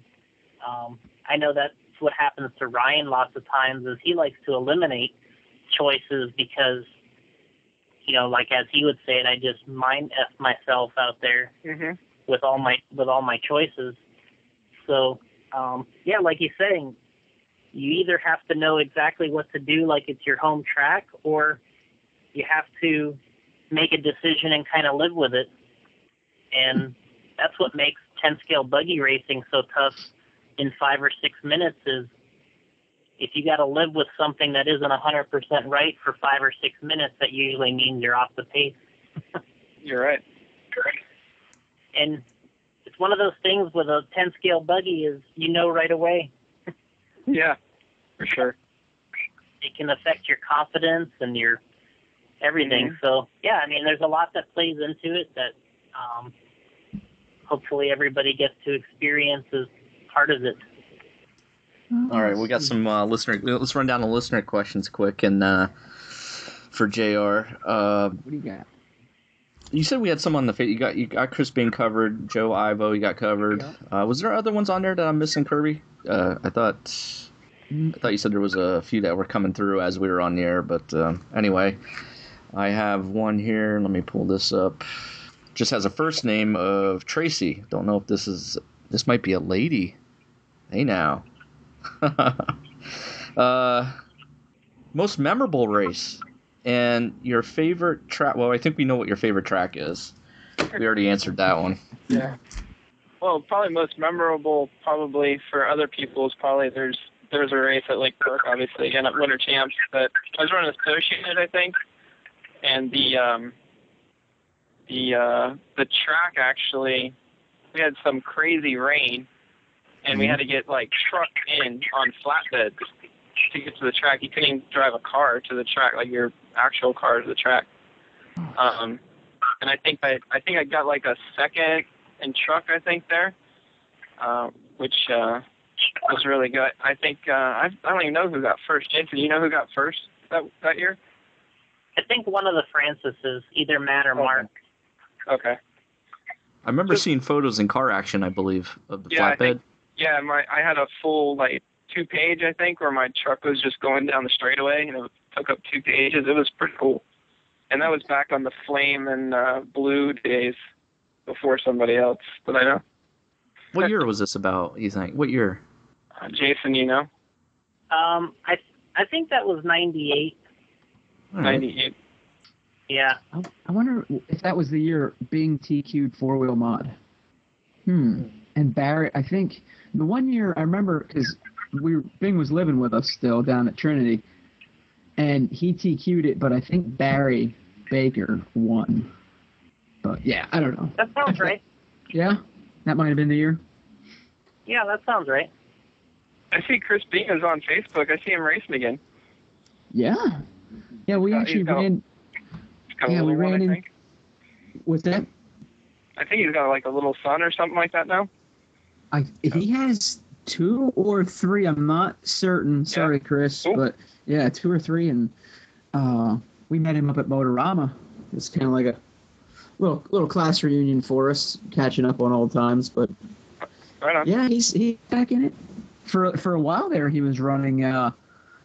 I know that's what happens to Ryan lots of times is he likes to eliminate choices because, like as he would say it, I just mind F myself out there with all my choices. So, like he's saying, you either have to know exactly what to do like it's your home track, or you have to make a decision and kind of live with it. And that's what makes 10 scale buggy racing so tough in 5 or 6 minutes is if you got to live with something that isn't 100% right for 5 or 6 minutes, that usually means you're off the pace. You're right. And it's one of those things with a 10 scale buggy is right away. Yeah, for sure. It can affect your confidence and your everything. Mm-hmm. So, yeah, I mean, there's a lot that plays into it that hopefully everybody gets to experience as part of it. All right, we got some listener. Let's run down the listener questions quick. And for JR, What do you got? you said we had some on the face. You got Chris being covered. Joe Ivo, you got covered. Yeah. Was there other ones on there that I'm missing, Kirby? I thought you said there was a few that were coming through as we were on the air. But anyway, I have one here. Let me pull this up. Just has a first name of Tracy. Don't know if this might be a lady. Hey now. Most memorable race and your favorite track. Well, I think we know what your favorite track is. We already answered that one. Yeah. Well, probably most memorable, probably for other people, is probably there was a race at Lake Park, obviously, again at Winter Champs. But I was running associated, I think, and the track actually, we had some crazy rain, and we had to get trucked in on flatbeds to get to the track. You couldn't even drive a car to the track, like your actual car to the track. And I think I got a second in truck, I think there, which was really good. I think I don't even know who got first. Jason, you know who got first that year? I think one of the Francises, either Matt or Mark. Okay. I remember seeing photos in car action, I believe, of the flatbed. I had a full 2-page, I think, where my truck was just going down the straightaway, and it took up 2 pages. It was pretty cool. And that was back on the Flame and Blue days before somebody else that I know. What year was this about, you think? What year? Jason, you know? I think that was 98. Right. 98. Yeah. I wonder if that was the year Bing TQ'd 4-wheel mod. And Barry, I think the one year I remember because Bing was living with us still down at Trinity, and he TQ'd it, but I think Barry Baker won. But yeah, I don't know. That sounds right. Yeah, that might have been the year. Yeah, that sounds right. I see Chris Bean is on Facebook. I see him racing again. Yeah. Yeah, we actually ran. Yeah, we ran in. What's that? I think he's got a little son or something like that now. He has 2 or 3. I'm not certain. Sorry, Chris, but yeah, 2 or 3, and we met him up at Motorama. It's kind of like a little class reunion for us, catching up on old times. But right on. Yeah, he's back in it. For a while there, he was running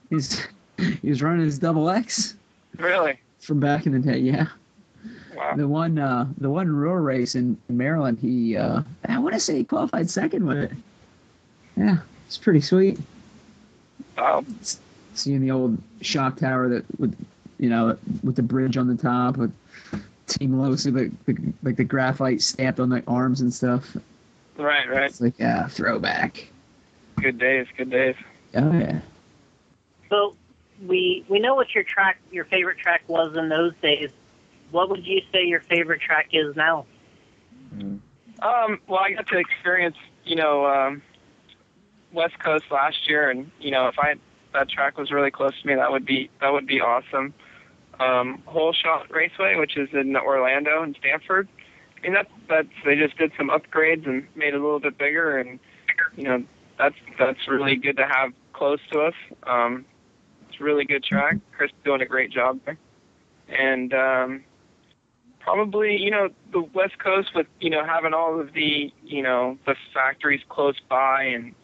he was running his double X. Really? From back in the day, yeah. Wow. The one roar race in Maryland, he I want to say he qualified second with it. Yeah, it's pretty sweet. Wow. Seeing the old shock tower with the bridge on the top with Team Los, like the graphite stamped on the arms and stuff. Right. It's like throwback. Good days. Oh yeah. So we know what your favorite track was in those days. What would you say your favorite track is now? Well, I got to experience, West Coast last year, and if that track was really close to me, that would be awesome. Whole Shot Raceway, which is in Orlando and Stanford. I mean, that's they just did some upgrades and made it a little bit bigger, and that's really good to have close to us. It's a really good track. Chris is doing a great job there, and probably the West Coast with having all of the the factories close by, and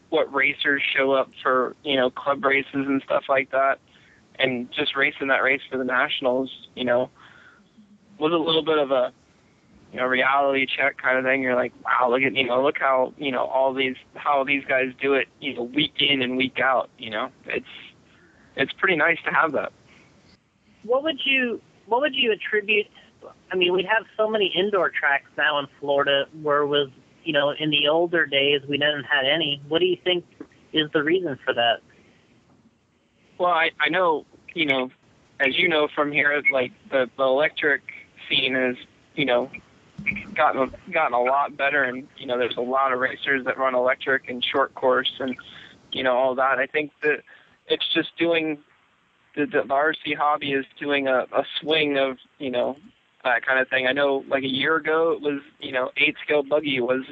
what racers show up for club races and stuff like that, and just racing that race for the nationals was a little bit of a reality check kind of thing. You're like, wow, look how how these guys do it week in and week out. It's pretty nice to have that. What would you attribute I mean, we have so many indoor tracks now in Florida where was, in the older days we didn't have any. What do you think is the reason for that? Well, I know, as you know from here, like the electric scene has, gotten a lot better, and there's a lot of racers that run electric and short course and all that. I think that it's just doing the RC hobby is doing a swing of that kind of thing. I know like a year ago it was 8-scale buggy was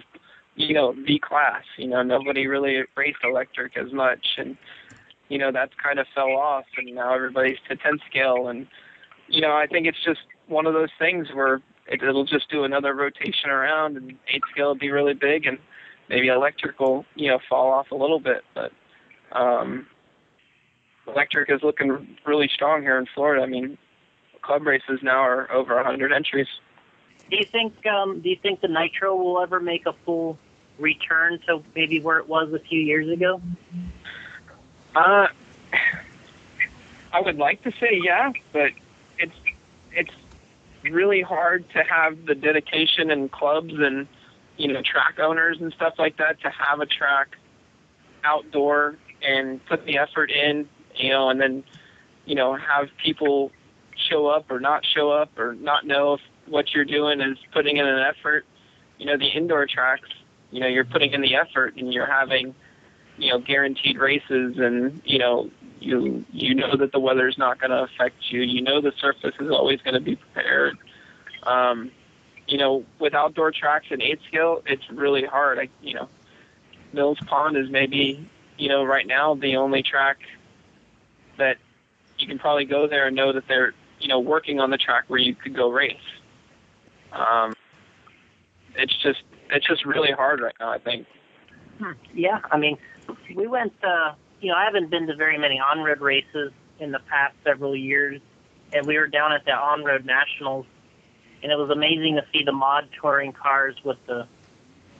the class. Nobody really raced electric as much, and that's kind of fell off, and now everybody's to 10-scale, and I think it's just one of those things where it'll just do another rotation around, and 8-scale will be really big, and maybe electric will fall off a little bit, but electric is looking really strong here in Florida. I mean, club races now are over 100 entries. Do you think the nitro will ever make a full return to maybe where it was a few years ago? I would like to say yeah, but it's really hard to have the dedication and clubs and track owners and stuff like that to have a track outdoor and put the effort in, and then have people show up or not show up or not know if what you're doing is putting in an effort. The indoor tracks, you're putting in the effort and you're having guaranteed races, and you know that the weather's not going to affect you. The surface is always going to be prepared. With outdoor tracks and 8-scale, it's really hard. Mills Pond is maybe right now the only track that you can probably go there and know that they're working on the track where you could go race. It's just really hard right now, I think. Yeah, I mean, we went, I haven't been to very many on-road races in the past several years, and we were down at the on-road nationals, and it was amazing to see the mod touring cars with the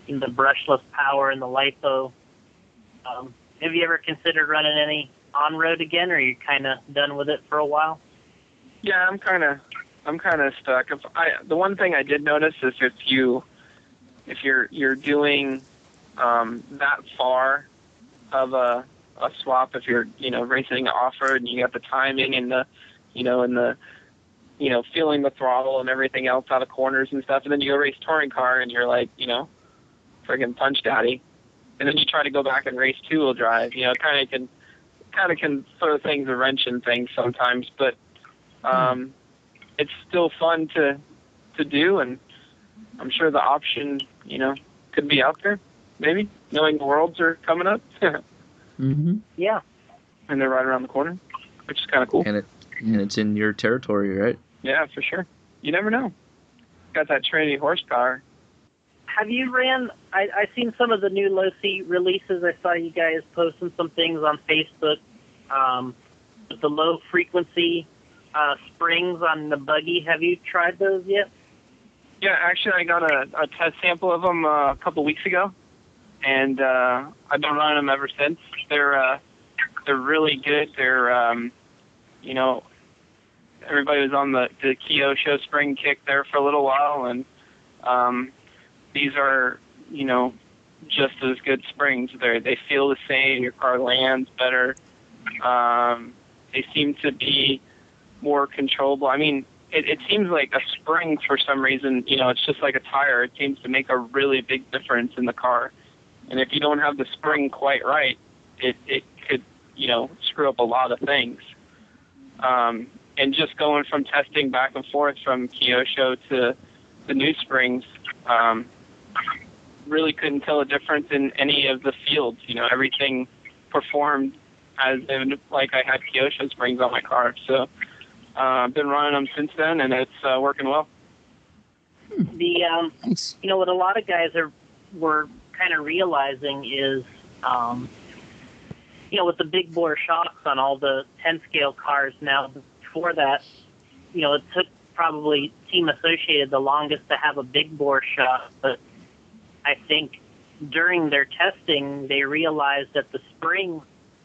brushless power and the LiPo. Have you ever considered running any on-road again, or are you kind of done with it for a while? Yeah, I'm kind of stuck. The one thing I did notice is if you're doing that far of a swap, if you're racing off-road and you got the timing and the feeling the throttle and everything else out of corners and stuff, and then you go race touring car and you're like friggin' punch daddy, and then you try to go back and race two-wheel drive, kind of can throw things a wrench in things sometimes, but it's still fun to do, and I'm sure the option could be out there, maybe, knowing the Worlds are coming up. Mm-hmm. Yeah. And they're right around the corner, which is kind of cool. And it's in your territory, right? Yeah, for sure. You never know. Got that Trinity horsepower. Have you ran, I seen some of the new low seat releases. I saw you guys posting some things on Facebook with the low frequency springs on the buggy. Have you tried those yet? Yeah, actually, I got a test sample of them a couple weeks ago, and I've been running them ever since. They're really good. They're everybody was on the Kyosho spring kick there for a little while, and these are just as good springs. They feel the same. Your car lands better. They seem to be more controllable. I mean, it seems like a spring for some reason, it's just like a tire. It seems to make a really big difference in the car. And if you don't have the spring quite right, it could, screw up a lot of things. And just going from testing back and forth from Kyosho to the new springs, really couldn't tell a difference in any of the fields. Everything performed as if like I had Kyosho springs on my car. So I've been running them since then, and it's working well. What a lot of guys were kind of realizing is, with the big bore shocks on all the 10-scale cars now, before that, it took probably Team Associated the longest to have a big bore shock, but I think during their testing, they realized that the spring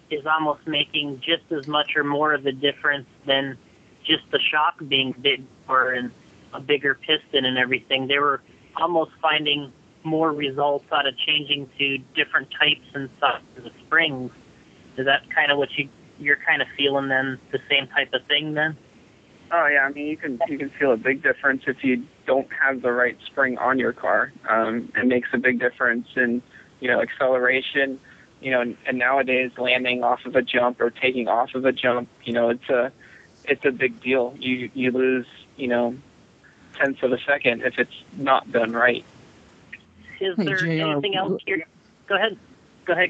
is almost making just as much or more of a difference than just the shock being big bore. And a bigger piston and everything, they were almost finding more results out of changing to different types and sizes of springs. Is that kind of what you're kind of feeling then, the same type of thing then? Oh yeah, I mean you can feel a big difference if you don't have the right spring on your car. It makes a big difference in acceleration. And nowadays landing off of a jump or taking off of a jump, it's a big deal. You lose tenths of a second if it's not done right. Is there JR, anything else here? Go ahead,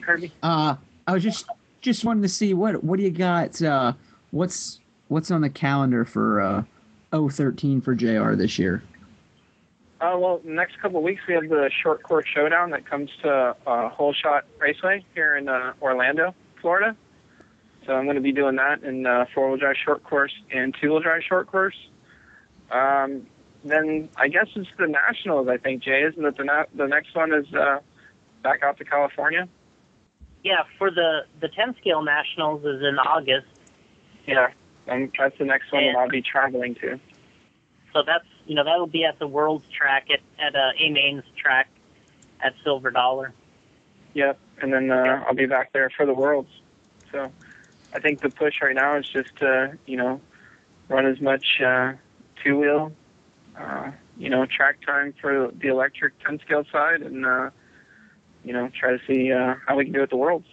Kirby. I was just wanting to see what do you got? What's on the calendar for 013 for JR this year? Well, the next couple of weeks we have the short course showdown that comes to Whole Shot Raceway here in Orlando, Florida. So I'm going to be doing that in four-wheel drive short course and two-wheel drive short course. Then I guess it's the Nationals, I think, Jay. Isn't it the next one is back out to California? Yeah, for the 10-scale Nationals is in August. Yeah, and that's the next one that I'll be traveling to. So that's, that'll be at the World's track at A-Main's track at Silver Dollar. Yep, and then I'll be back there for the Worlds. So I think the push right now is just to, run as much two-wheel, track time for the electric 10-scale side and, try to see how we can do at the Worlds.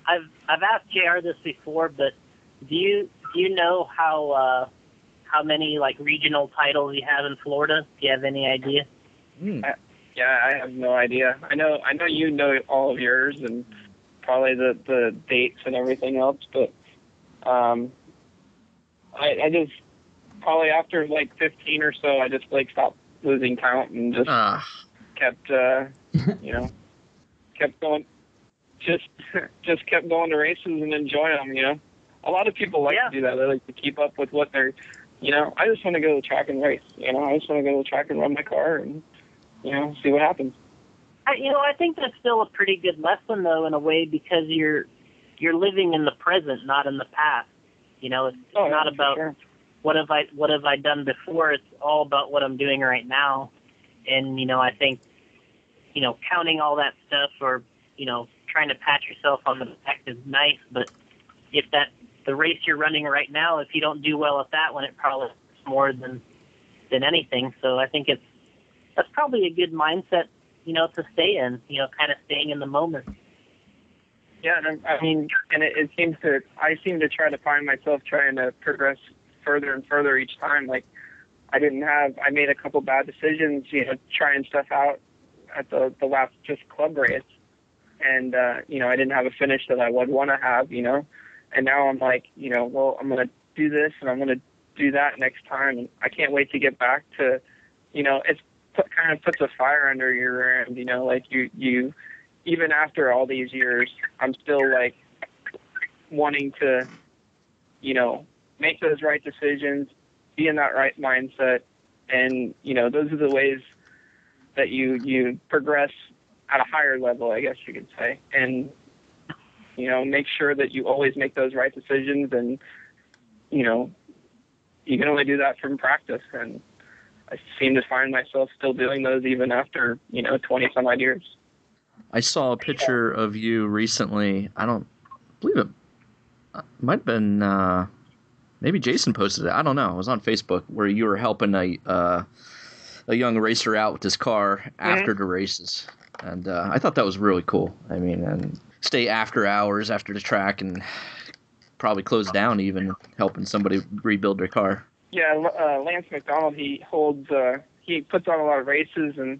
I've asked JR this before, but do you know how many like regional titles you have in Florida? Do you have any idea? Yeah, I have no idea. I know you know all of yours and probably the dates and everything else, but I just probably after like 15 or so, I just stopped losing count and just kept kept going, just kept going to races and enjoying them. A lot of people like to do that. They like to keep up with what they're. I just want to go to the track and race. I just want to go to the track and run my car and, see what happens. I think that's still a pretty good lesson, though, in a way, because you're living in the present, not in the past. It's not about what have I done before. It's all about what I'm doing right now. And, I think, counting all that stuff or, trying to pat yourself on the back is nice, but if the race you're running right now, if you don't do well at that one, it probably hurts more than anything. So I think that's probably a good mindset, to stay in, kind of staying in the moment. Yeah, and I seem to try to find myself trying to progress further and further each time. Like I made a couple bad decisions, trying stuff out at the last just club race. And, I didn't have a finish that I would want to have, and now I'm like, well, I'm going to do this and I'm going to do that next time. And I can't wait to get back to, it's kind of puts a fire under your rear end, like you, even after all these years, I'm still like wanting to, make those right decisions, be in that right mindset. And, those are the ways that you progress at a higher level, I guess you could say. And, make sure that you always make those right decisions. And, you can only do that from practice. And I seem to find myself still doing those even after, 20 some odd years. I saw a picture of you recently. I don't believe it might have been, maybe Jason posted it. I don't know. It was on Facebook where you were helping a young racer out with his car after the races. And I thought that was really cool. I mean, and stay after hours after the track and probably close down even, helping somebody rebuild their car. Yeah, Lance McDonald, he puts on a lot of races, and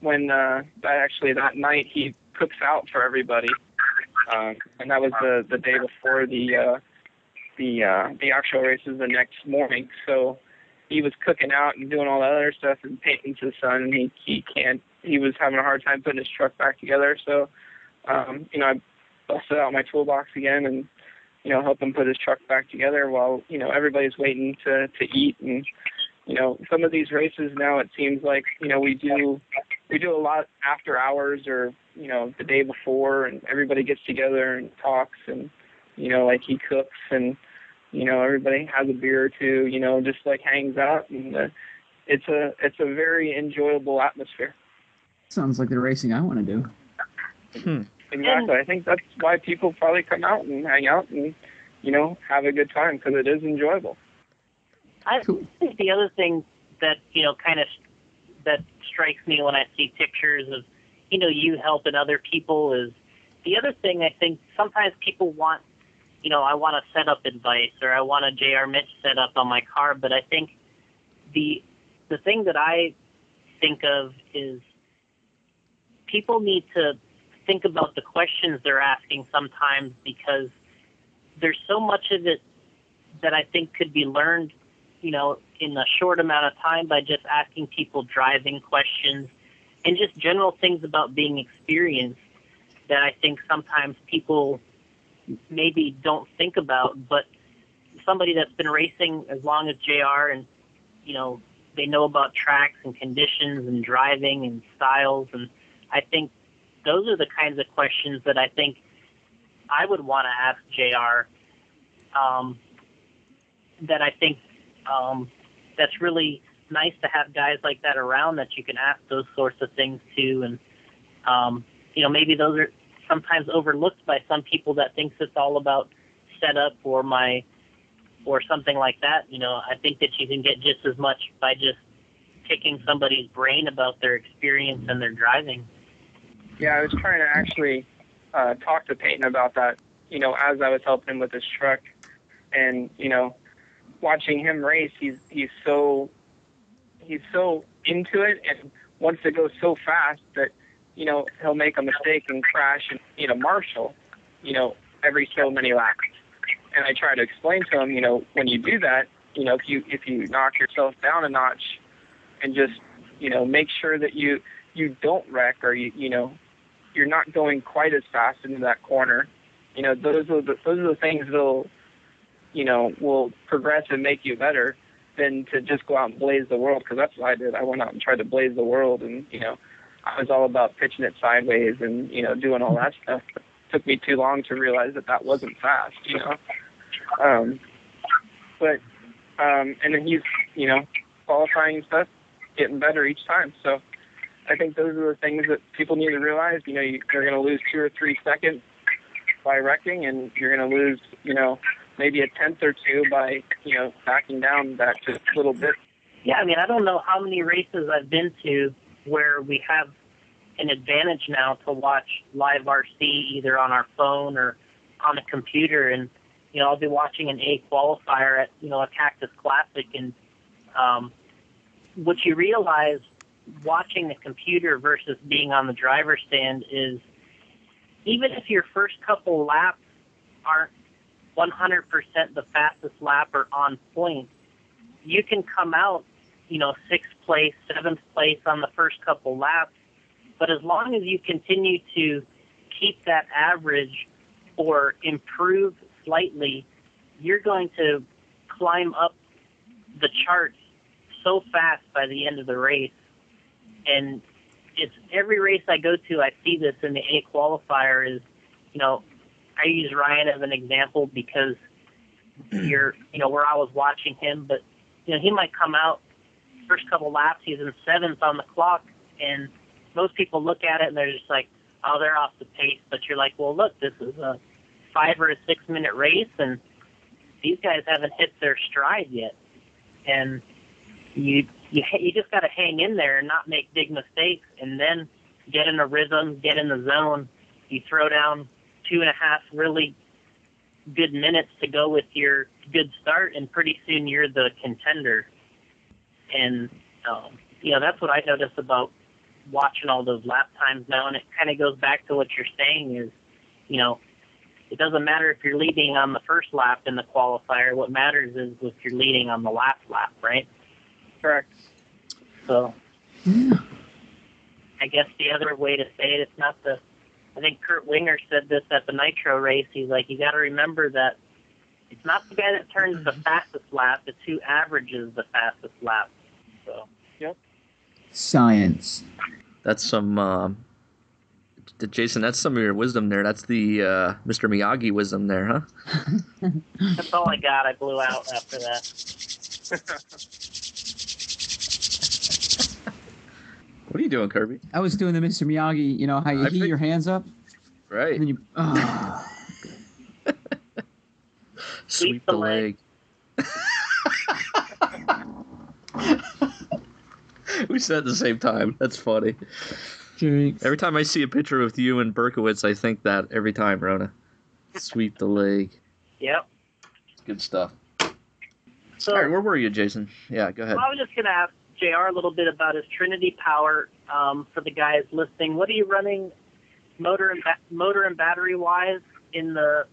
when that night he cooks out for everybody, and that was the day before the actual races the next morning. So he was cooking out and doing all that other stuff and painting to the sun, and he was having a hard time putting his truck back together. So, I busted out my toolbox again and, helped him put his truck back together while, everybody's waiting to eat. And, some of these races now, it seems like, we do a lot after hours or, the day before, and everybody gets together and talks and, like he cooks and, everybody has a beer or two, just like hangs out, and it's a very enjoyable atmosphere. Sounds like the racing I want to do. Exactly. I think that's why people probably come out and hang out and, have a good time, because it is enjoyable. I think the other thing that, kind of that strikes me when I see pictures of, you helping other people is the other thing. I think sometimes people want, I want a setup advice, or I want a JR Mitch setup on my car, but I think the thing that I think of is people need to think about the questions they're asking sometimes, because there's so much of it that I think could be learned, in a short amount of time by just asking people driving questions and just general things about being experienced that I think sometimes people maybe don't think about. But somebody that's been racing as long as JR, and, they know about tracks and conditions and driving and styles, and I think those are the kinds of questions that I think I would want to ask JR, that I think that's really nice to have guys like that around that you can ask those sorts of things to. And, maybe those are sometimes overlooked by some people that thinks it's all about setup or something like that. I think that you can get just as much by just picking somebody's brain about their experience and their driving. Yeah, I was trying to actually talk to Peyton about that, as I was helping him with his truck. And, watching him race, he's so into it and wants to go so fast that, he'll make a mistake and crash and, marshal, every so many laps. And I try to explain to him, when you do that, if you knock yourself down a notch and just, make sure that you don't wreck, or you're not going quite as fast into that corner. Those are the things that'll, will progress and make you better than to just go out and blaze the world, because that's what I did. I went out and tried to blaze the world, and, I was all about pitching it sideways and, doing all that stuff. It took me too long to realize that wasn't fast, and then he's, qualifying stuff, getting better each time. So I think those are the things that people need to realize. You're going to lose 2 or 3 seconds by wrecking, and you're going to lose, maybe a tenth or two by, backing down that just a little bit. Yeah, I don't know how many races I've been to where we have an advantage now to watch live RC either on our phone or on a computer. And, I'll be watching an A qualifier at, a Cactus Classic, and what you realize watching the computer versus being on the driver's stand is, even if your first couple laps aren't 100% the fastest lap or on point, you can come out, 6th place, 7th place on the first couple laps. But as long as you continue to keep that average or improve slightly, you're going to climb up the charts so fast by the end of the race. And it's every race I go to, I see this in the A qualifier is, I use Ryan as an example because where I was watching him, but, he might come out first couple laps, he's in 7th on the clock, and most people look at it and they're just like, oh, they're off the pace. But you're like, well, look, this is a 5 or a 6 minute race, and these guys haven't hit their stride yet. And you just got to hang in there and not make big mistakes, and then get in a rhythm, get in the zone. You throw down 2.5 really good minutes to go with your good start, and pretty soon you're the contender. And that's what I notice about watching all those lap times now, and it kind of goes back to what you're saying is, it doesn't matter if you're leading on the first lap in the qualifier. What matters is if you're leading on the last lap, right? Correct. So, I guess the other way to say it, I think Kurt Winger said this at the Nitro race. He's like, you got to remember that it's not the guy that turns the fastest lap, it's who averages the fastest lap. So, yep. Science. That's some Jason, that's some of your wisdom there. That's the Mr. Miyagi wisdom there, huh? That's all I got. I blew out after that. What are you doing, Kirby? I was doing the Mr. Miyagi, you know, how you heat your hands up? Right. And then you... Sweep the leg. We said at the same time. That's funny. Jinx. Every time I see a picture with you and Berkowitz, I think that every time, Ruona. Sweep the leg. Yep. Good stuff. So, all right, where were you, Jason? Yeah, go ahead. Well, I was just going to ask JR a little bit about his Trinity power for the guys listening. What are you running motor and battery wise in the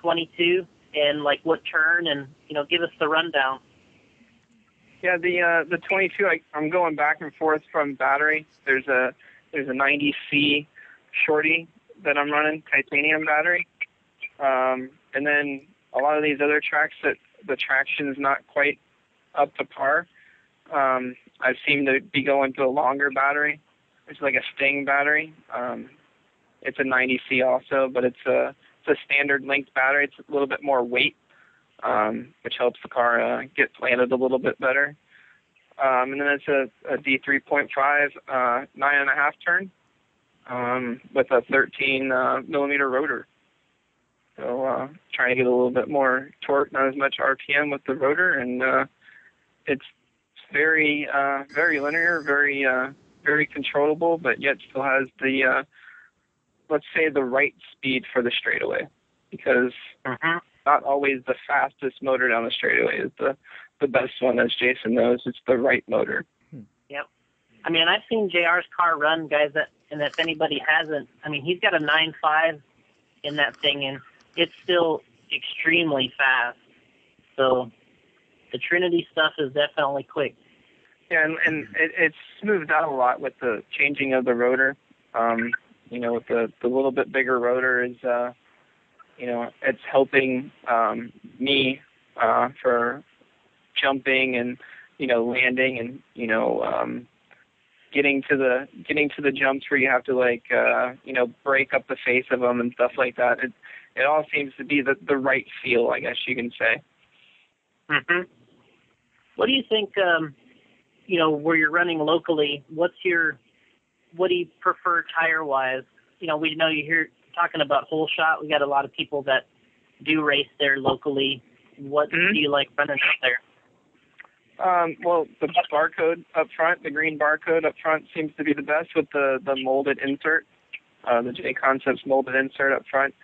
22, and like what turn, and give us the rundown. Yeah, the 22. I'm going back and forth from battery. There's a 90C shorty that I'm running, titanium battery, and then a lot of these other tracks that the traction's not quite up to par. I seem to be going to a longer battery. It's like a Sting battery. It's a 90C also, but it's a standard linked battery. It's a little bit more weight, which helps the car get planted a little bit better. And then it's a D3.5 9.5 turn with a 13 millimeter rotor. So trying to get a little bit more torque, not as much RPM with the rotor, and it's very linear, very controllable, but yet still has the let's say the right speed for the straightaway, because not always the fastest motor down the straightaway is the best one, as Jason knows. It's the right motor. Yep. I mean, I've seen JR's car run, guys, and if anybody hasn't, I mean, he's got a 9.5 in that thing, and it's still extremely fast. So the Trinity stuff is definitely quick. Yeah, and it's smoothed out a lot with the changing of the rotor. With the little bit bigger rotor is, it's helping me for jumping and, landing and, getting to the jumps where you have to break up the face of them and stuff like that. It all seems to be the right feel, I guess you can say. Mm-hmm. What do you think, where you're running locally, what do you prefer tire-wise? We know you hear talking about Whole Shot. We got a lot of people that do race there locally. What do you like running up there? Well, the barcode up front, the green barcode up front seems to be the best with the molded insert, the J Concepts molded insert up front.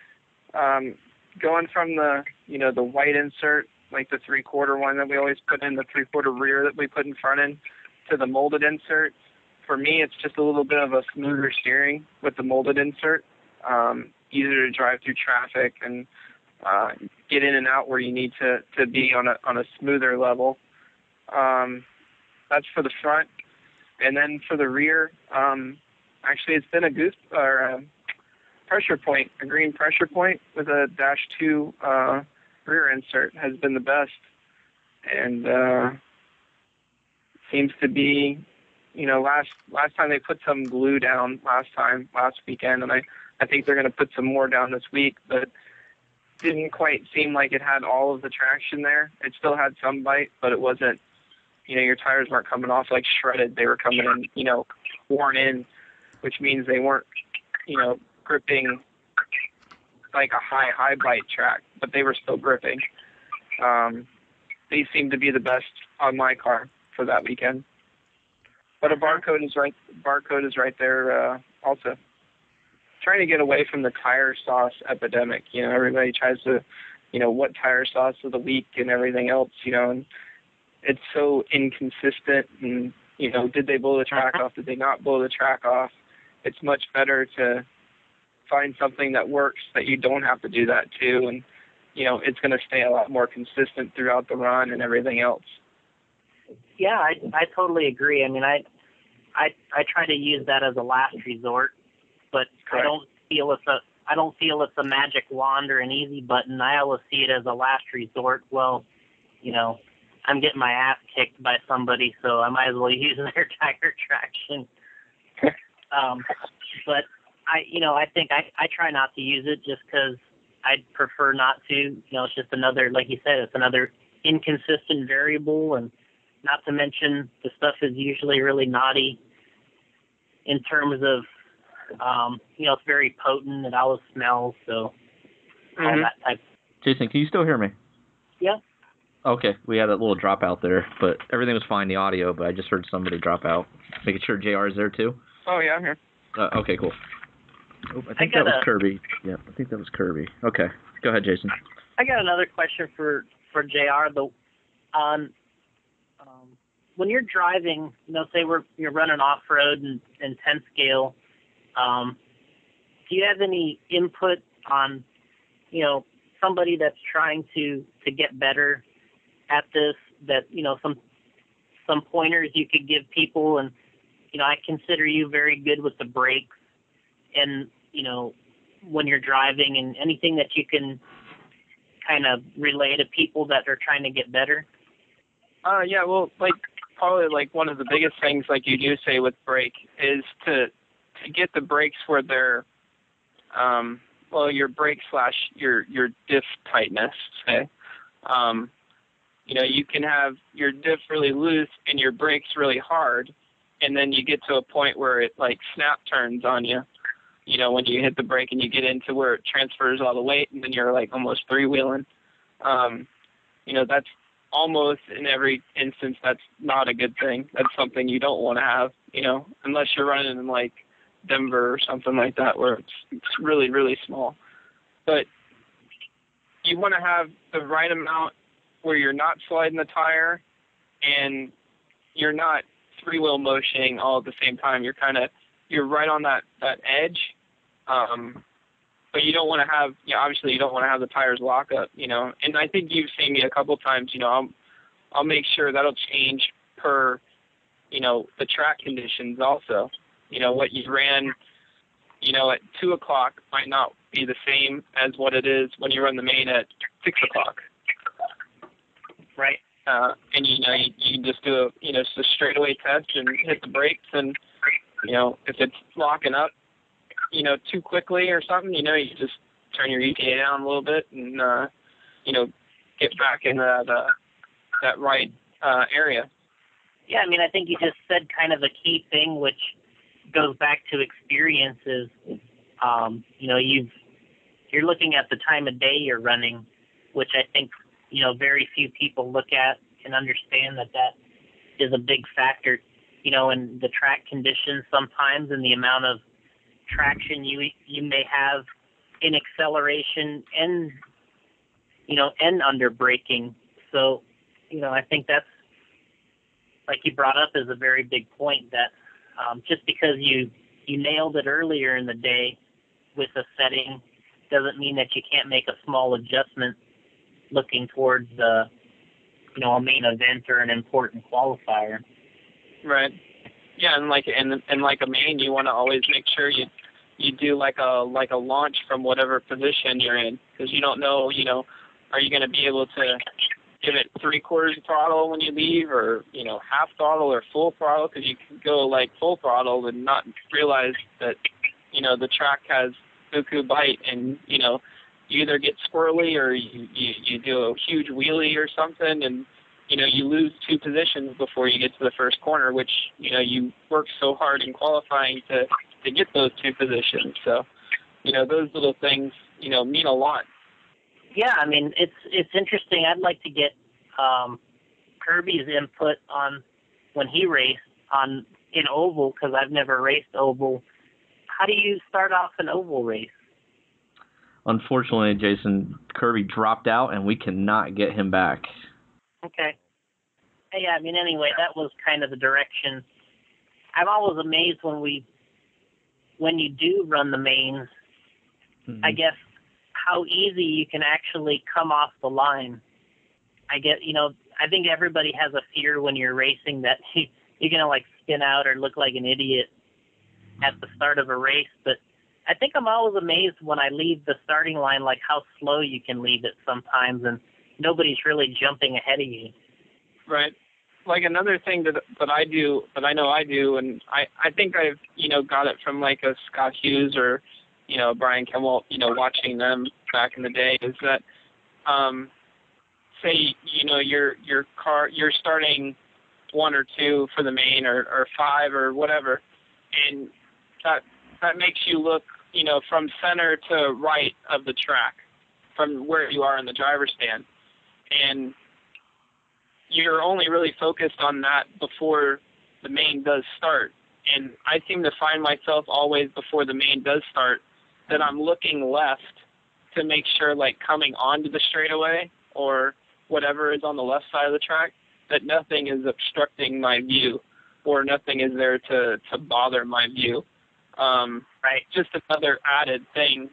Going from the white insert, like the 3/4 one that we always put in, the 3/4 rear that we put in front end, to the molded insert, for me, it's just a little bit of a smoother steering with the molded insert, easier to drive through traffic and get in and out where you need to be on a smoother level. That's for the front, and then for the rear, actually it's been a pressure point, a green pressure point with a -2 rear insert has been the best, and seems to be, last time they put some glue down last weekend, and I think they're going to put some more down this week, but didn't quite seem like it had all of the traction there. It still had some bite, but it wasn't, your tires weren't coming off like shredded. They were coming in, worn in, which means they weren't, gripping like a high bite track, but they were still gripping. These seem to be the best on my car for that weekend. But a barcode is right there also. Trying to get away from the tire sauce epidemic. Everybody tries to, what tire sauce of the week and everything else, and it's so inconsistent. And, did they blow the track off? Did they not blow the track off? It's much better to find something that works that you don't have to do that too. And, it's going to stay a lot more consistent throughout the run and everything else. Yeah, I totally agree. I mean, I try to use that as a last resort, but correct. I don't feel it's a magic wand or an easy button. I always see it as a last resort. Well, I'm getting my ass kicked by somebody, so I might as well use their tire traction. But I think I try not to use it just because I'd prefer not to. It's just another, like you said, it's another inconsistent variable, and not to mention the stuff is usually really naughty in terms of, it's very potent. It always smells, so all that type. Jason, can you still hear me? Yeah. Okay, we had a little drop out there, but everything was fine, the audio, but I just heard somebody drop out. Making sure JR is there too? Oh, yeah, I'm here. Okay, cool. Oh, I think that was Kirby. Yeah, I think that was Kirby. Okay, go ahead, Jason. I got another question for JR. When you're driving, say you're running off-road and 10 scale, do you have any input on, somebody that's trying to get better at this, that, some pointers you could give people? And, I consider you very good with the brakes and, when you're driving, and anything that you can kind of relay to people that are trying to get better. Yeah, well, probably one of the biggest things, like you do say with brake, is to get the brakes where they're, your brake / your diff tightness, say. You can have your diff really loose and your brakes really hard, and then you get to a point where it snap turns on you, when you hit the brake and you get into where it transfers all the weight, and then you're almost freewheeling. That's almost in every instance, that's not a good thing. That's something you don't want to have, unless you're running in Denver or something like that, where it's really, really small. But you want to have the right amount where you're not sliding the tire and you're not three-wheel motioning all at the same time. You're right on that edge. But you don't want to have, obviously you don't want to have the tires lock up, and I think you've seen me a couple of times, I'll make sure that'll change per, the track conditions also. What you ran, at 2 o'clock might not be the same as what it is when you run the main at 6 o'clock. Right. And, you just do a straightaway test and hit the brakes, and, if it's locking up, too quickly or something, you just turn your EPA down a little bit and, get back in that right area. Yeah, I think you just said kind of a key thing, which goes back to experiences. You're looking at the time of day you're running, which I think, very few people look at and understand that is a big factor, in the track conditions sometimes, and the amount of traction you may have in acceleration and and under braking. So I think that's, like you brought up, is a very big point, that just because you nailed it earlier in the day with a setting doesn't mean that you can't make a small adjustment looking towards a main event or an important qualifier. Right. Yeah, and like a main, you want to always make sure you do like a launch from whatever position you're in, because you don't know, are you going to be able to give it 3/4 throttle when you leave, or half throttle or full throttle? Because you can go full throttle and not realize that the track has buku bite, and you either get squirrely or you do a huge wheelie or something, and you lose 2 positions before you get to the first corner, which you worked so hard in qualifying to get those 2 positions. So those little things mean a lot. Yeah, it's interesting. I'd like to get Kirby's input on when he raced in oval, because I've never raced oval. How do you start off an oval race? Unfortunately, Jason, Kirby dropped out, and we cannot get him back. Okay. Yeah, anyway, that was kind of the direction. I'm always amazed when you do run the mains, I guess, how easy you can actually come off the line. I think everybody has a fear when you're racing that you're going to spin out or look like an idiot at the start of a race. But I think I'm always amazed when I leave the starting line, how slow you can leave it sometimes, and nobody's really jumping ahead of you. Right. like another thing that I do, that I know I do, and I think I've, got it from like a Scott Hughes or, Brian Kimmel, watching them back in the day, is that, say, your car, you're starting 1 or 2 for the main or 5 or whatever, and that makes you look, from center to right of the track, from where you are in the driver's stand. And you're only really focused on that before the main does start. And I seem to find myself always before the main does start that I'm looking left to make sure, like, coming onto the straightaway or whatever is on the left side of the track, that nothing is obstructing my view or nothing is there to bother my view. Right. Just another added thing,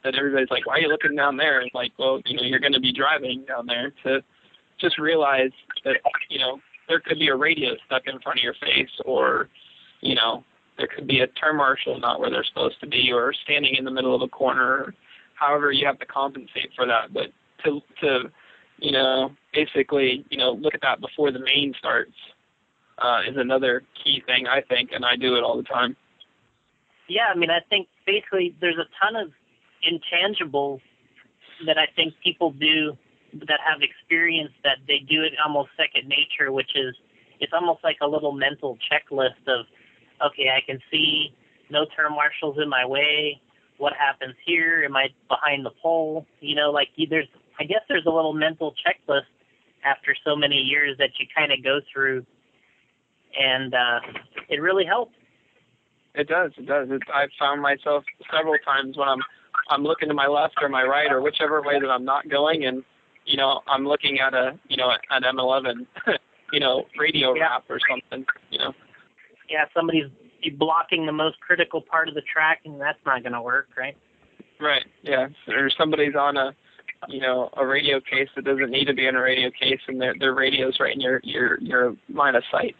that everybody's like, why are you looking down there? It's like, well, you're going to be driving down there, to just realize that, there could be a radio stuck in front of your face, or, there could be a turn marshal not where they're supposed to be, or standing in the middle of a corner, or however you have to compensate for that. But to basically, look at that before the main starts is another key thing, I think, and I do it all the time. Yeah, I mean, I think basically there's a ton of intangibles that I think people do that have experience that they do it almost second nature, which is it's almost like a little mental checklist of, okay, I can see no turn marshals in my way. What happens here? Am I behind the pole? I guess there's a little mental checklist after so many years that you kind of go through, and it really helps. It does. I've found myself several times when I'm looking to my left or my right or whichever way that I'm not going, and I'm looking at an M11, radio wrap or something, Yeah, somebody's blocking the most critical part of the track, and that's not going to work, right? Right. Yeah. Or somebody's on a radio case that doesn't need to be in a radio case, and their radio's right in your line of sight.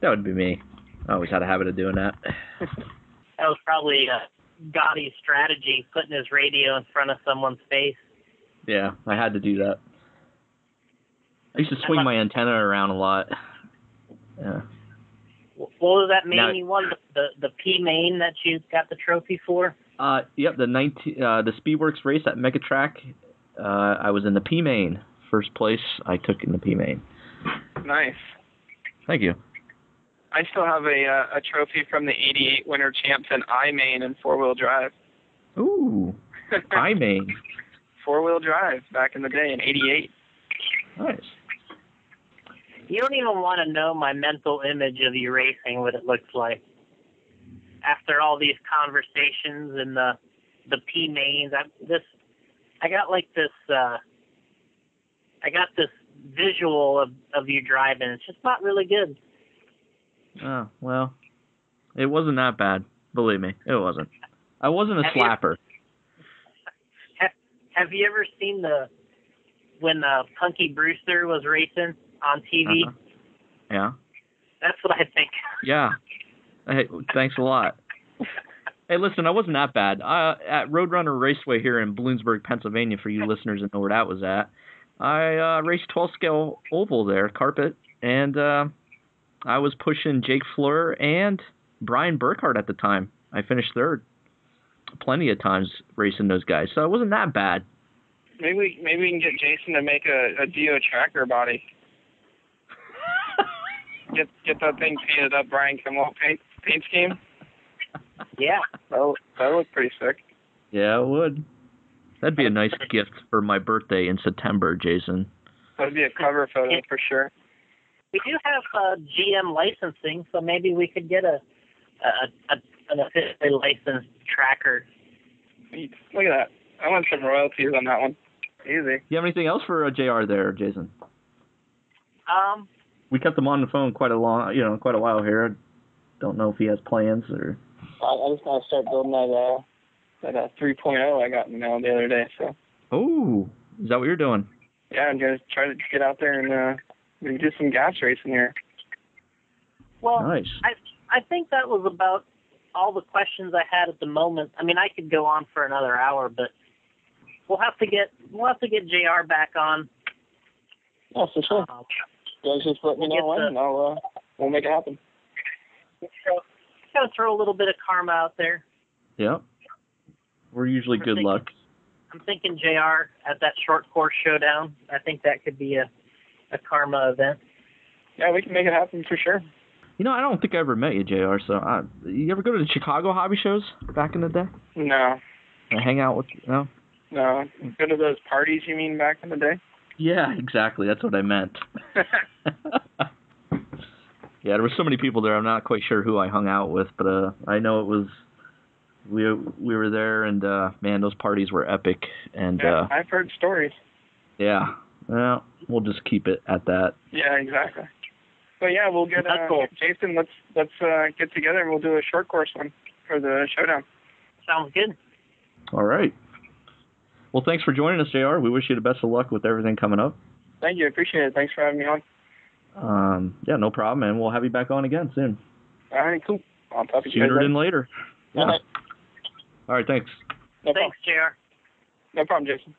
That would be me. I always had a habit of doing that. That was probably Gotti's strategy, putting his radio in front of someone's face. Yeah, I had to do that. I used to swing my antenna around a lot. Yeah. What was that main you won? The P main that you got the trophy for? Yep, the Speedworks race at Megatrack. I was in the P main. First place I took in the P main. Nice. Thank you. I still have a trophy from the '88 Winter Champs in I main and 4-wheel drive. Ooh, I main. 4-wheel drive back in the day in '88. Nice. You don't even want to know my mental image of you racing, what it looks like. After all these conversations and the P mains, I got this visual of you driving. It's just not really good. Oh, well, it wasn't that bad. Believe me, it wasn't. I wasn't a slapper. Have you ever seen when Punky Brewster was racing on TV? Uh-huh. Yeah. That's what I think. Yeah. Hey, thanks a lot. Hey, listen, I wasn't that bad. At Roadrunner Raceway here in Bloomsburg, Pennsylvania, for you listeners that know where that was at, I raced 12-scale oval there, carpet, and I was pushing Jake Fleur and Brian Burkhart at the time. I finished third. Plenty of times racing those guys, so it wasn't that bad. Maybe we can get Jason to make a Dio tracker body. get that thing painted up, Brian Kimmel paint scheme. Yeah, that would look pretty sick. Yeah, it would. That'd be a nice gift for my birthday in September, Jason. That'd be a cover photo for sure. We do have GM licensing, so maybe we could get an officially licensed tracker. Look at that. I want some royalties on that one. Easy. You have anything else for JR there, Jason? We kept him on the phone quite a while here. Don't know if he has plans or. I just gotta start building that 3.0 I got in the mail the other day. So. Oh, is that what you're doing? Yeah, I'm gonna try to get out there and do some gas racing here. Well, nice. I think that was about all the questions I had at the moment. I mean, I could go on for another hour, but we'll have to get JR back on. Yeah, for sure. You guys just let me know when, and we'll make it happen. Gotta throw a little bit of karma out there. Yeah. We're usually good luck. I'm thinking JR at that short course showdown. I think that could be a karma event. Yeah, we can make it happen for sure. You know, I don't think I ever met you, JR. So, you ever go to the Chicago hobby shows back in the day? No. Hang out with no? No. Go to those parties, you mean, back in the day? Yeah, exactly. That's what I meant. Yeah, there were so many people there. I'm not quite sure who I hung out with, but I know it was we were there, and man, those parties were epic. And yeah, I've heard stories. Yeah, well, we'll just keep it at that. Yeah, exactly. But yeah, we'll get cool. Jason. Let's get together and we'll do a short course one for the showdown. Sounds good. All right. Well, thanks for joining us, JR. We wish you the best of luck with everything coming up. Thank you. I appreciate it. Thanks for having me on. Yeah, no problem, and we'll have you back on again soon. All right, cool. I'll talk to you Sooner guys than later. Yeah. All right. All right, thanks. No Thanks, JR. No problem, Jason.